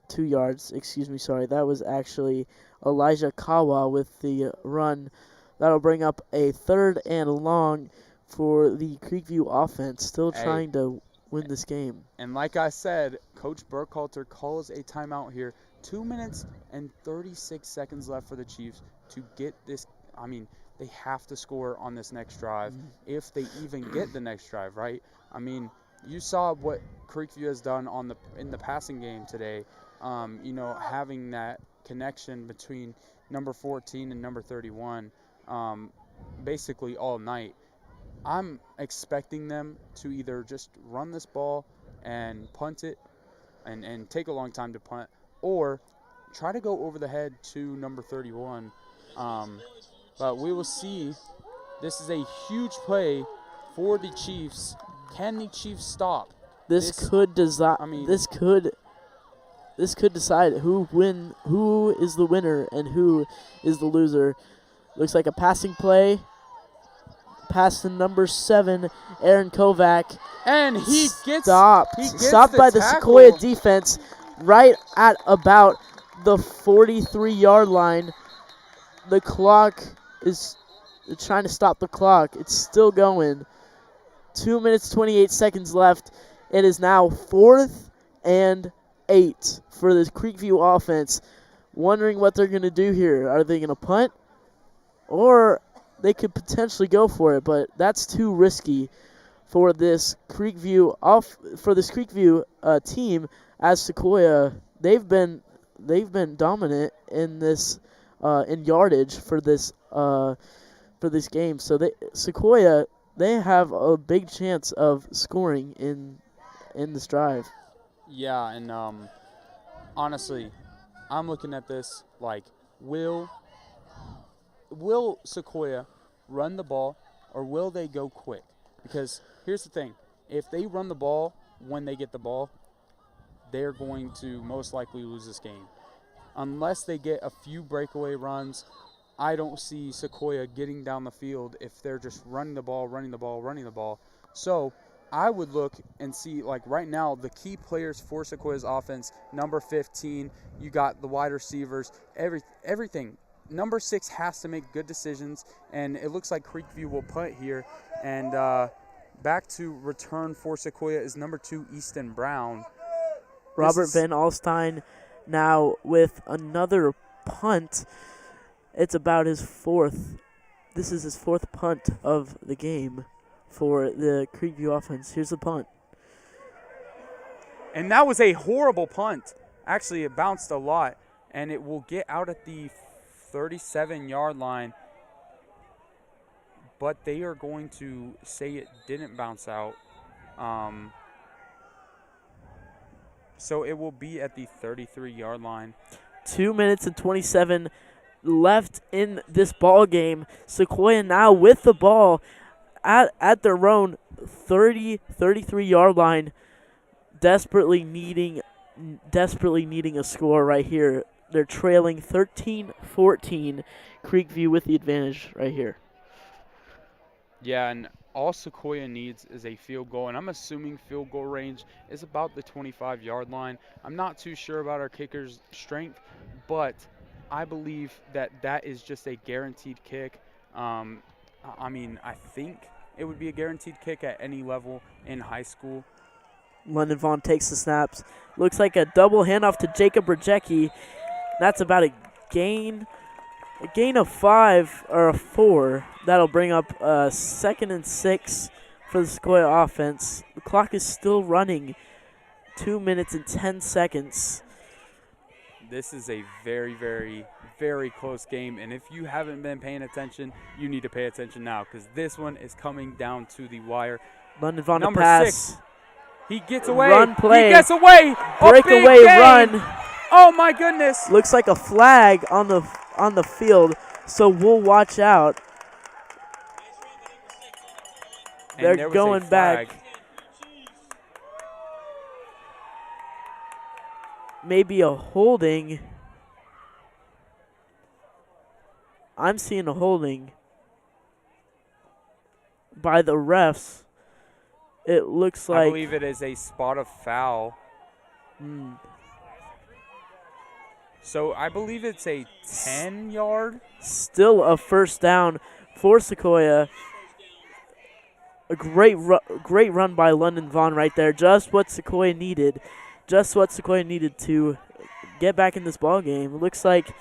2 yards. Excuse me, sorry. That was actually Elijah Kawa with the run. That'll bring up a 3rd and long for the Creekview offense, still trying to win this game. And like I said, Coach Burkhalter calls a timeout here. 2 minutes and 36 seconds left for the Chiefs to get this. I mean, they have to score on this next drive if they even get the next drive, right? I mean, you saw what Creekview has done in the passing game today. Having that connection between number 14 and number 31 basically all night. I'm expecting them to either just run this ball and punt it and take a long time to punt, or try to go over the head to number 31. But we will see. This is a huge play for the Chiefs. Can the Chiefs stop? This could decide who is the winner and who is the loser. Looks like a passing play. Pass to number 7, Aaron Kovac. And he gets stopped. Stopped by the tackle. Sequoyah defense right at about the 43-yard line. The clock is trying to stop the clock. It's still going. 2 minutes, 28 seconds left. It is now 4th and 8 for this Creekview offense. Wondering what they're going to do here. Are they going to punt? Or they could potentially go for it, but that's too risky for this Creekview team. As Sequoyah, they've been dominant in this in yardage for this game. So Sequoyah, they have a big chance of scoring in this drive. Yeah, and honestly, I'm looking at this like, will Sequoyah run the ball, or will they go quick? Because here's the thing. If they run the ball when they get the ball, they're going to most likely lose this game. Unless they get a few breakaway runs, I don't see Sequoyah getting down the field if they're just running the ball. So I would look and see, like right now, the key players for Sequoyah's offense, number 15, you got the wide receivers, everything. Number 6 has to make good decisions, and it looks like Creekview will punt here. And back to return for Sequoyah is number 2, Easton Brown. Robert Van Alstyne now with another punt. It's about his 4th. This is his 4th punt of the game for the Creekview offense. Here's the punt. And that was a horrible punt. Actually, it bounced a lot, and it will get out at the 37-yard line, but they are going to say it didn't bounce out. So it will be at the 33-yard line. 2 minutes and 27 left in this ball game. Sequoyah now with the ball at their own 33-yard line, desperately needing a score right here. They're trailing 13-14. Creekview with the advantage right here. Yeah, and all Sequoyah needs is a field goal, and I'm assuming field goal range is about the 25-yard line. I'm not too sure about our kicker's strength, but I believe that is just a guaranteed kick. I think it would be a guaranteed kick at any level in high school. London Vaughn takes the snaps. Looks like a double handoff to Jacob Rajecki. That's about a gain of 5 or a 4. That'll bring up 2nd and 6 for the Sequoyah offense. The clock is still running. 2 minutes and 10 seconds. This is a very, very, very close game, and if you haven't been paying attention, you need to pay attention now, because this one is coming down to the wire. London Vaughn to Number pass. 6. He gets away. Run play. He gets away. Breakaway run. Oh my goodness. Looks like a flag on the field, so we'll watch out. And They're going back. Maybe a holding. I'm seeing a holding by the refs. It looks like, I believe it is a spot of foul. So I believe it's a 10-yard. Still a first down for Sequoyah. A great run by London Vaughn right there. Just what Sequoyah needed. Just what Sequoyah needed to get back in this ball game. Looks like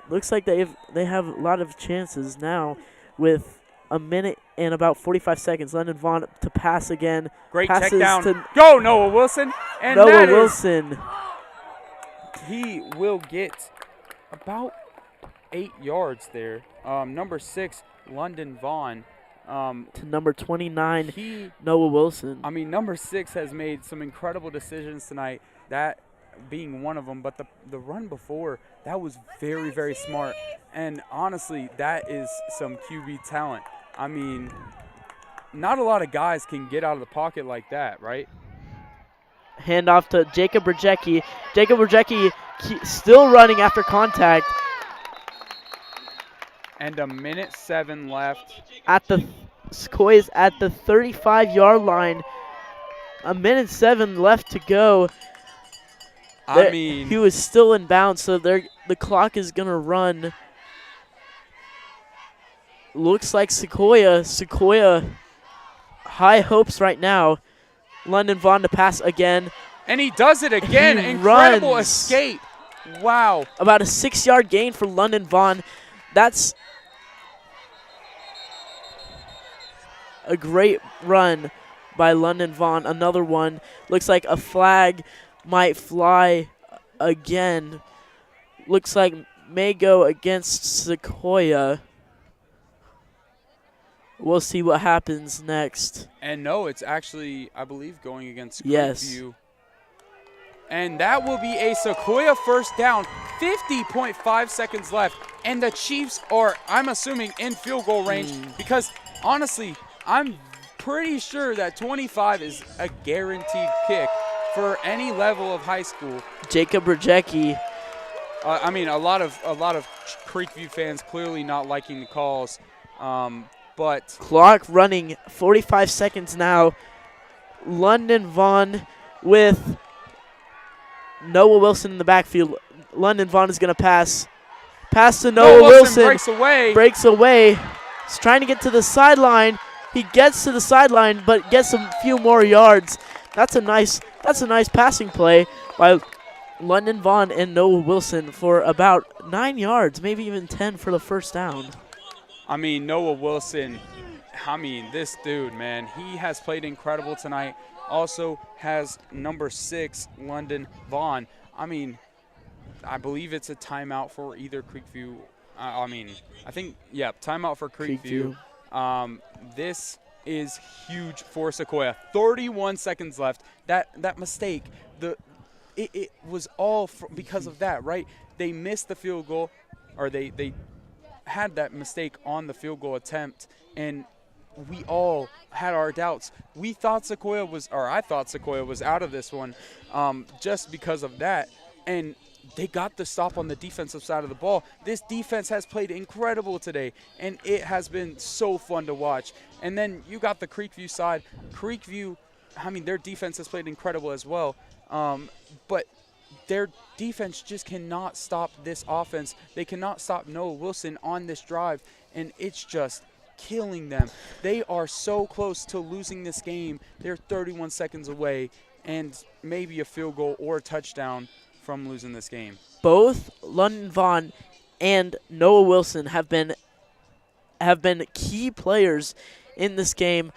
they have a lot of chances now with a minute and about 45 seconds. London Vaughn to pass again. Great Passes check down. to Go Noah Wilson. And Noah Wilson. He will get about 8 yards there. Number 6, London Vaughn. To number 29, Noah Wilson. I mean, number 6 has made some incredible decisions tonight, that being one of them. But the run before, that was very, very smart. And honestly, that is some QB talent. I mean, not a lot of guys can get out of the pocket like that, right? Handoff to Jacob Brzezinski. Jacob Brzezinski still running after contact. And a minute 7 left. Sequoyah's at the 35-yard line. A minute 7 left to go. I mean, he was still in bounds, so the clock is gonna run. Looks like Sequoyah, high hopes right now. London Vaughn to pass again. And he does it again. Incredible escape. Wow. About a 6-yard gain for London Vaughn. That's a great run by London Vaughn. Another one. Looks like a flag might fly again. Looks like may go against Sequoyah. We'll see what happens next. And no, it's actually, I believe, going against Creekview. Yes. And that will be a Sequoyah first down. 50.5 seconds left. And the Chiefs are, I'm assuming, in field goal range. Because, honestly, I'm pretty sure that 25 is a guaranteed kick for any level of high school. Jacob Brzezinski. I mean, a lot of Creekview fans clearly not liking the calls. But clock running, 45 seconds now. London Vaughn with Noah Wilson in the backfield. London Vaughn is going to pass. Pass to Noah Wilson. Breaks away. He's trying to get to the sideline. He gets to the sideline, but gets a few more yards. That's a nice passing play by London Vaughn and Noah Wilson for about 9 yards, maybe even 10 for the first down. I mean, Noah Wilson, this dude, man, he has played incredible tonight. Also has number 6, London Vaughn. I mean, I believe it's a timeout for either Creekview. Timeout for Creekview. This is huge for Sequoyah. 31 seconds left. That mistake, it was all because of that, right? They missed the field goal, or they had that mistake on the field goal attempt, and we all had our doubts. I thought Sequoyah was out of this one just because of that, and they got the stop on the defensive side of the ball. This defense has played incredible today, and it has been so fun to watch. And then you got the Creekview side. Creekview, their defense has played incredible as well, but their defense just cannot stop this offense. They cannot stop Noah Wilson on this drive, and it's just killing them. They are so close to losing this game. They're 31 seconds away, and maybe a field goal or a touchdown from losing this game. Both London Vaughn and Noah Wilson have been key players in this game.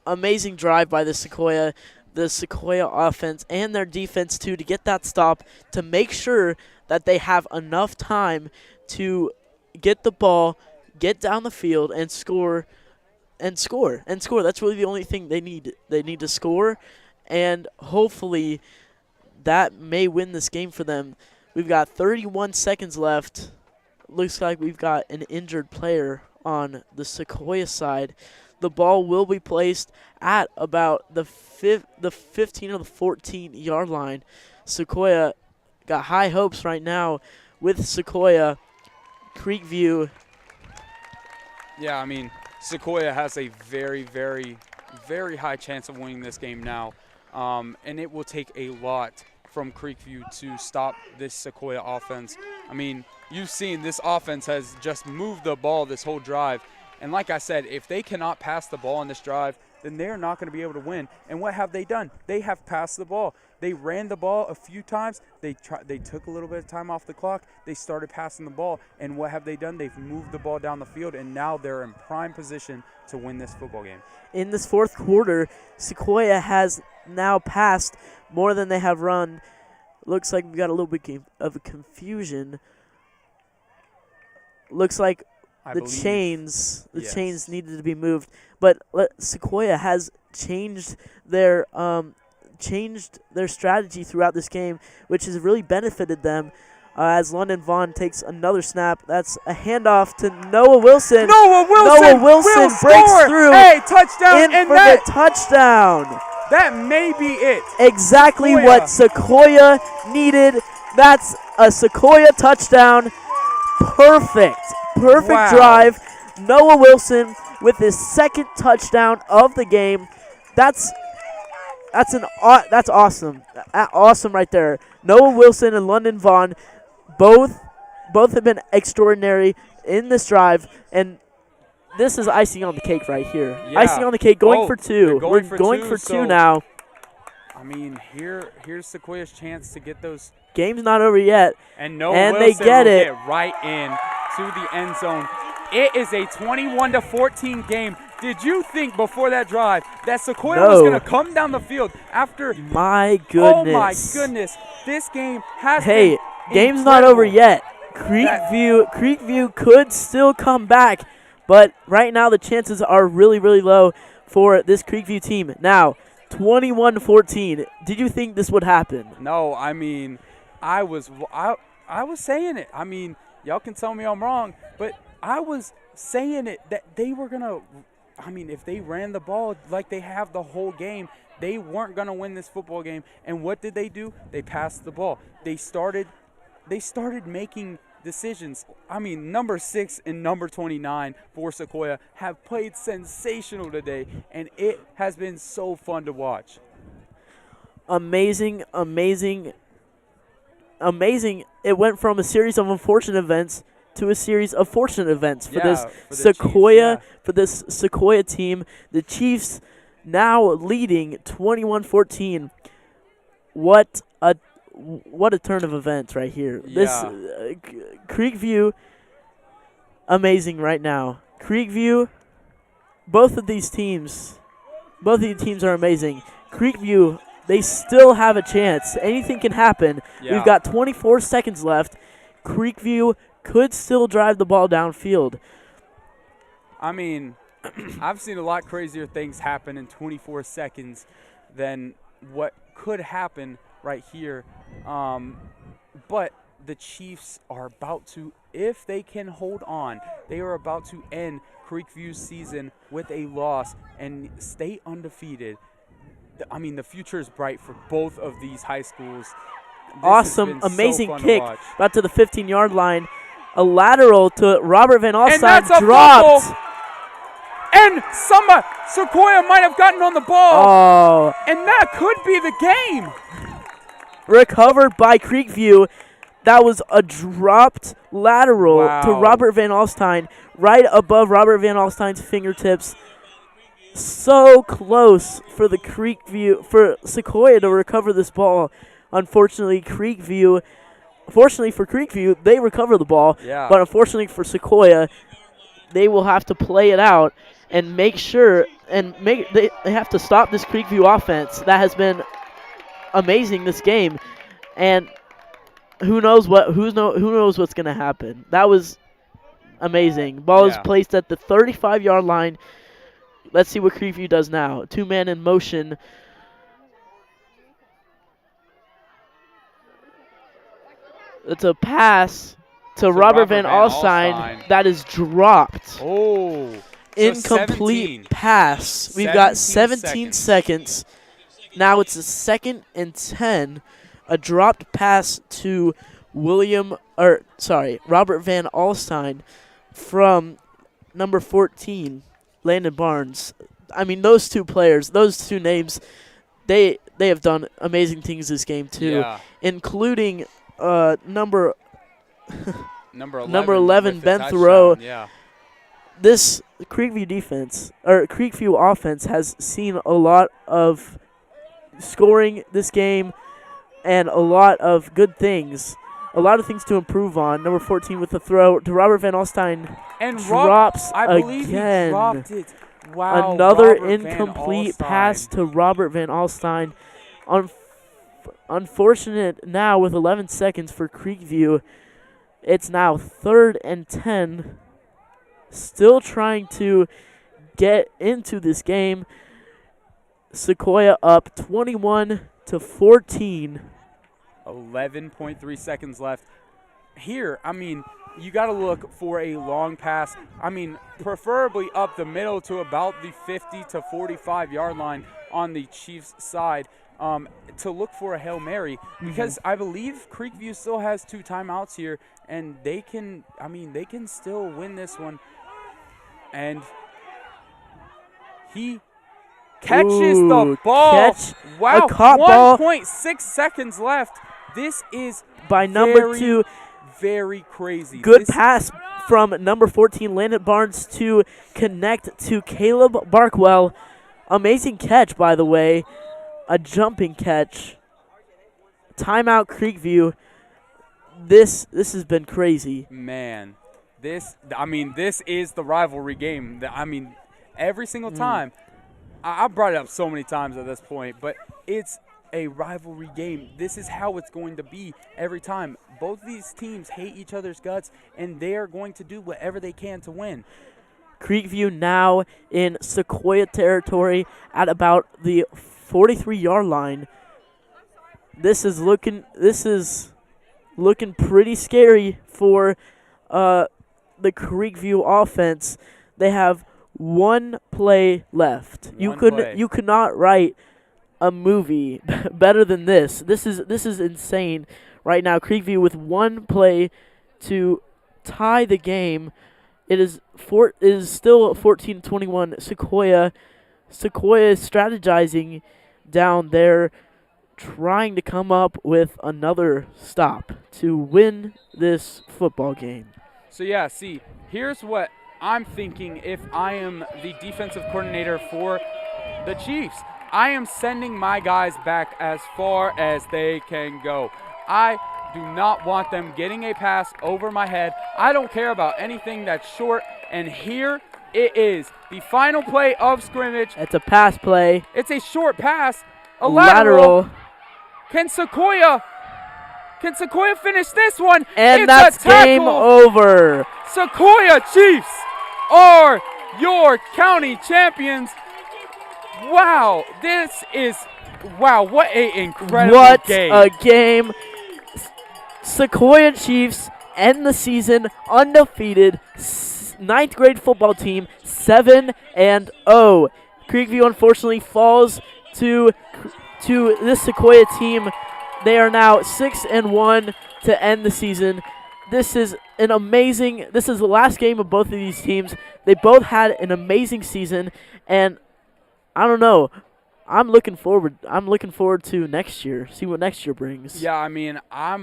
Amazing drive by the Sequoyah offense and their defense too, to get that stop, to make sure that they have enough time to get the ball, get down the field, and score. That's really the only thing they need. They need to score, and hopefully that may win this game for them. We've got 31 seconds left. Looks like we've got an injured player on the Sequoyah side. The ball will be placed at about the 15 or the 14-yard line. Sequoyah got high hopes right now with Sequoyah. Creekview. Yeah, Sequoyah has a very, very, very high chance of winning this game now. and it will take a lot from Creekview to stop this Sequoyah offense. I mean, you've seen this offense has just moved the ball this whole drive. And like I said, if they cannot pass the ball on this drive, then they're not going to be able to win. And what have they done? They have passed the ball. They ran the ball a few times. They took a little bit of time off the clock. They started passing the ball. And what have they done? They've moved the ball down the field, and now they're in prime position to win this football game. In this fourth quarter, Sequoyah has now passed more than they have run. Looks like we got a little bit of a confusion. Looks like the chains needed to be moved, but Sequoyah has changed their strategy throughout this game, which has really benefited them. As London Vaughn takes another snap, that's a handoff to Noah Wilson. Noah Wilson breaks through. Hey, touchdown! And for the touchdown. That may be it. Exactly what Sequoyah needed. That's a Sequoyah touchdown. Perfect drive. Noah Wilson with his second touchdown of the game. That's awesome. Awesome right there. Noah Wilson and London Vaughn both have been extraordinary in this drive, and this is icing on the cake right here. Yeah. Icing on the cake, going for two. We're going for two now. I mean, here's Sequoiah's chance to get those. Game's not over yet. And Noah Wilson they get it. Get right in to the end zone. It is a 21-14 game. Did you think before that drive that Sequoyah was going to come down the field after? My goodness. Oh, my goodness. This game has been game's incredible. not over yet. Creekview could still come back, but right now the chances are really, really low for this Creekview team. Now, 21-14. Did you think this would happen? No, I mean, I was saying it. I mean, y'all can tell me I'm wrong, but I was saying it that they were going to, I mean, if they ran the ball like they have the whole game, they weren't going to win this football game. And what did they do? They passed the ball. They started making decisions. I mean, number 6 and number 29 for Sequoyah have played sensational today, and it has been so fun to watch. Amazing. It went from a series of unfortunate events to a series of fortunate events for this Sequoyah team. The Chiefs now leading 21-14. What a turn of events right here. Yeah. This Creekview, amazing right now. Creekview, both of these teams are amazing. Creekview, they still have a chance. Anything can happen. Yeah. We've got 24 seconds left. Creekview could still drive the ball downfield. I mean, I've seen a lot crazier things happen in 24 seconds than what could happen right here. But the Chiefs are about to, if they can hold on, they are about to end Creekview's season with a loss and stay undefeated. I mean, the future is bright for both of these high schools. Awesome, amazing kick. About to the 15-yard line. A lateral to Robert Van Alstyne. And that's a dropped. fumble. And Sequoyah might have gotten on the ball. Oh. And that could be the game. Recovered by Creekview. That was a dropped lateral to Robert Van Alstyne, right above Robert Van Alstyne's fingertips. So close for Sequoyah to recover this ball. Unfortunately, fortunately for Creekview, they recover the ball. Yeah. But unfortunately for Sequoyah, they will have to play it out and make sure they have to stop this Creekview offense that has been amazing this game. And who knows what's going to happen. That was amazing. Ball is placed at the 35-yard line. Let's see what Creekview does now. 2-man in motion. It's a pass to Robert Van Alstyne that is dropped. Oh. Incomplete pass. We've got 17 seconds. Now it's a 2nd and 10. A dropped pass to Robert Van Alstyne from number 14, Landon Barnes. I mean, those two players, those two names, they they have done amazing things this game too, Yeah. including number Number 11 with the Ben touchdown, Thoreau. Yeah. This Creekview offense has seen a lot of scoring this game and a lot of good things. A lot of things to improve on. Number 14 with the throw to Robert Van Alstyne. And Drops I believe again. he dropped it. Wow. Another Robert Van incomplete Alstyne. pass to Robert Van Alstyne. Unfortunate now with 11 seconds for Creekview. It's now 3rd and 10. Still trying to get into this game. Sequoyah up 21-14. 11.3 seconds left. Here, I mean, you got to look for a long pass. I mean, preferably up the middle to about the 50 to 45 yard line on the Chiefs side to look for a Hail Mary, because I believe Creekview still has 2 timeouts here, and they can still win this one. And he catches the ball. Wow, a caught ball 1.6 seconds left. This is by number 2. Very crazy. Good pass from number 14, Landon Barnes, to connect to Caleb Barkwell. Amazing catch, by the way. A jumping catch. Timeout, Creekview. This has been crazy. Man, this is the rivalry game. I mean, every single time. I brought it up so many times at this point, but it's a rivalry game. This is how it's going to be every time. Both of these teams hate each other's guts, and they are going to do whatever they can to win. Creekview now in Sequoyah territory at about the 43-yard line. This is looking pretty scary for the Creekview offense. They have 1 play left. You could not write a movie better than this. This is insane right now. Creekview with 1 play to tie the game. It is still 14-21. Sequoyah is strategizing down there, trying to come up with another stop to win this football game. So yeah, see, here's what I'm thinking if I am the defensive coordinator for the Chiefs. I am sending my guys back as far as they can go. I do not want them getting a pass over my head. I don't care about anything that's short. And here it is, the final play of scrimmage. It's a pass play. It's a short pass, a lateral. Can Sequoyah finish this one? And it's that's a tackle. Game over. Sequoyah Chiefs are your county champions. Wow, what a incredible game. What a game. Sequoyah Chiefs end the season undefeated. 9th grade football team, 7-0. Creekview unfortunately falls to this Sequoyah team. They are now 6-1 to end the season. This is the last game of both of these teams. They both had an amazing season, and I don't know. I'm looking forward to next year. See what next year brings. Yeah, I mean, I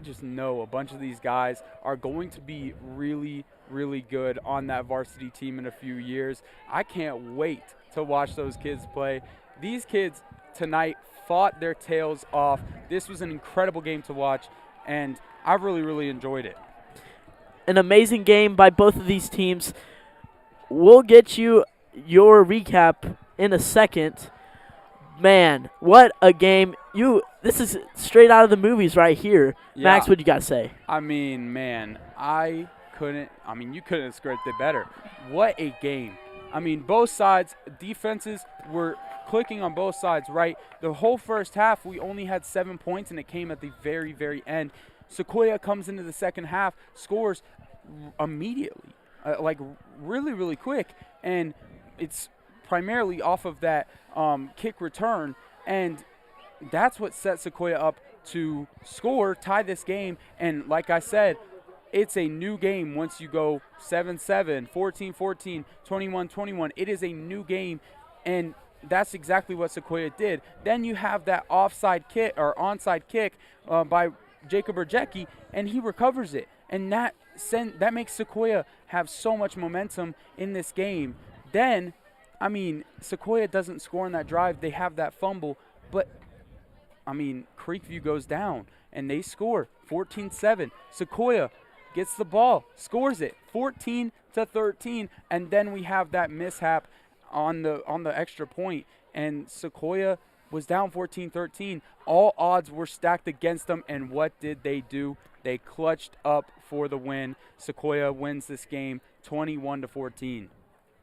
just know a bunch of these guys are going to be really, really good on that varsity team in a few years. I can't wait to watch those kids play. These kids tonight fought their tails off. This was an incredible game to watch, and I really, really enjoyed it. An amazing game by both of these teams. We'll get you your recap in a second. Man, what a game. This is straight out of the movies right here. Yeah. Max, what you got to say? I mean, man, you couldn't have scripted better. What a game. I mean, both sides, defenses were clicking on both sides, right? The whole first half, we only had 7 points, and it came at the very, very end. Sequoyah comes into the second half, scores immediately, really, really quick, and it's primarily off of that kick return, and that's what set Sequoyah up to tie this game. And like I said, it's a new game once you go 7-7, 14-14, 21-21. It is a new game, and that's exactly what Sequoyah did. Then you have that offside kick or onside kick by Jacob Rajecki, and he recovers it. And that makes Sequoyah have so much momentum in this game. Then, I mean, Sequoyah doesn't score on that drive. They have that fumble, but I mean, Creekview goes down, and they score 14-7. Sequoyah gets the ball, scores it 14-13, and then we have that mishap on the extra point, and Sequoyah was down 14-13. All odds were stacked against them, and what did they do? They clutched up for the win. Sequoyah wins this game 21-14.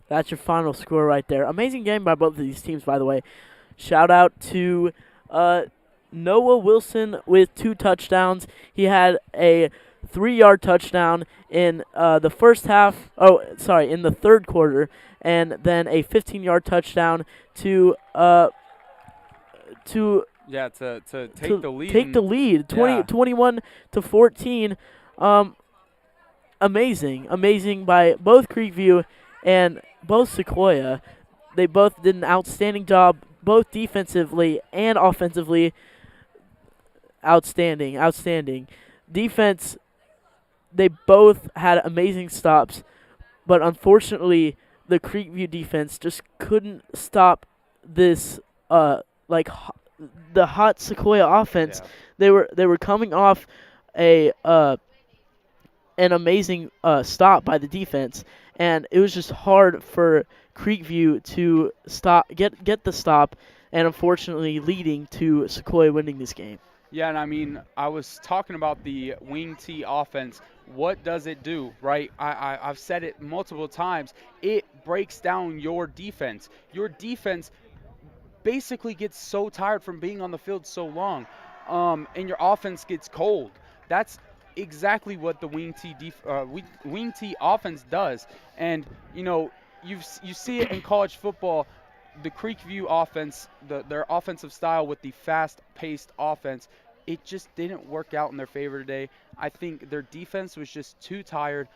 That's your final score right there. Amazing game by both of these teams, by the way. Shout out to Noah Wilson with 2 touchdowns. He had a 3-yard touchdown in the first half. In the third quarter, and then a 15-yard touchdown to take the lead. Take the lead, 21-14. Amazing by both Creekview and both Sequoyah. They both did an outstanding job, both defensively and offensively. Outstanding. Defense, they both had amazing stops, but unfortunately, the Creekview defense just couldn't stop this the hot Sequoyah offense. Yeah. They were coming off an amazing stop by the defense, and it was just hard for Creekview to get the stop, and unfortunately leading to Sequoyah winning this game. Yeah, and I mean, I was talking about the wing T offense. What does it do, right? I've said it multiple times. It breaks down your defense. Your defense basically gets so tired from being on the field so long, and your offense gets cold. That's exactly what the wing T offense does. And you see it in college football. The Creekview offense, their offensive style with the fast-paced offense, it just didn't work out in their favor today. I think their defense was just too tired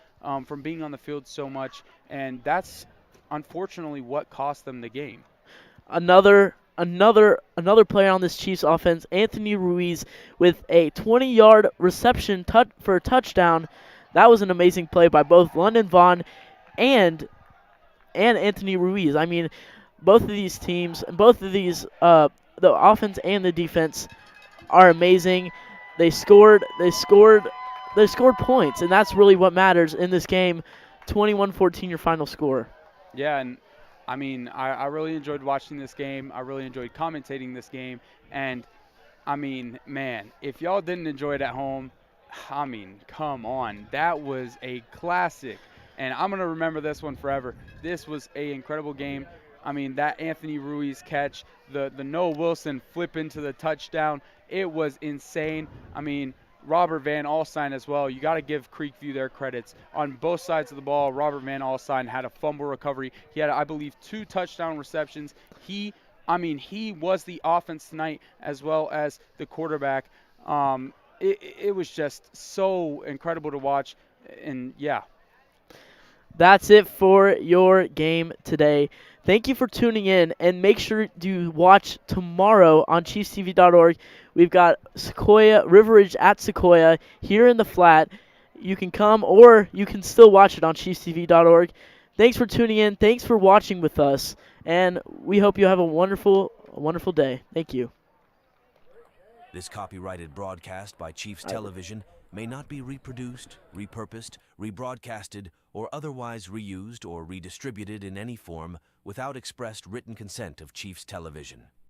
from being on the field so much, and that's unfortunately what cost them the game. Another player on this Chiefs offense, Anthony Ruiz, with a 20-yard reception for a touchdown. That was an amazing play by both London Vaughn and Anthony Ruiz. I mean, both of these teams, the offense and the defense, are amazing. They scored points, and that's really what matters in this game. 21-14, your final score. Yeah, and I mean, I really enjoyed watching this game. I really enjoyed commentating this game. And, I mean, man, if y'all didn't enjoy it at home, I mean, come on. That was a classic. And I'm going to remember this one forever. This was an incredible game. I mean, that Anthony Ruiz catch, the Noah Wilson flip into the touchdown, it was insane. I mean, Robert Van Alstyne as well. You got to give Creekview their credits. On both sides of the ball, Robert Van Alstyne had a fumble recovery. He had, I believe, 2 touchdown receptions. He was the offense tonight as well as the quarterback. It was just so incredible to watch. And, yeah. That's it for your game today. Thank you for tuning in, and make sure to watch tomorrow on ChiefsTV.org. We've got River Ridge at Sequoyah here in the flat. You can come, or you can still watch it on ChiefsTV.org. Thanks for tuning in. Thanks for watching with us, and we hope you have a wonderful day. Thank you. This copyrighted broadcast by Chiefs Television may not be reproduced, repurposed, rebroadcasted, or otherwise reused or redistributed in any form without expressed written consent of Chiefs Television.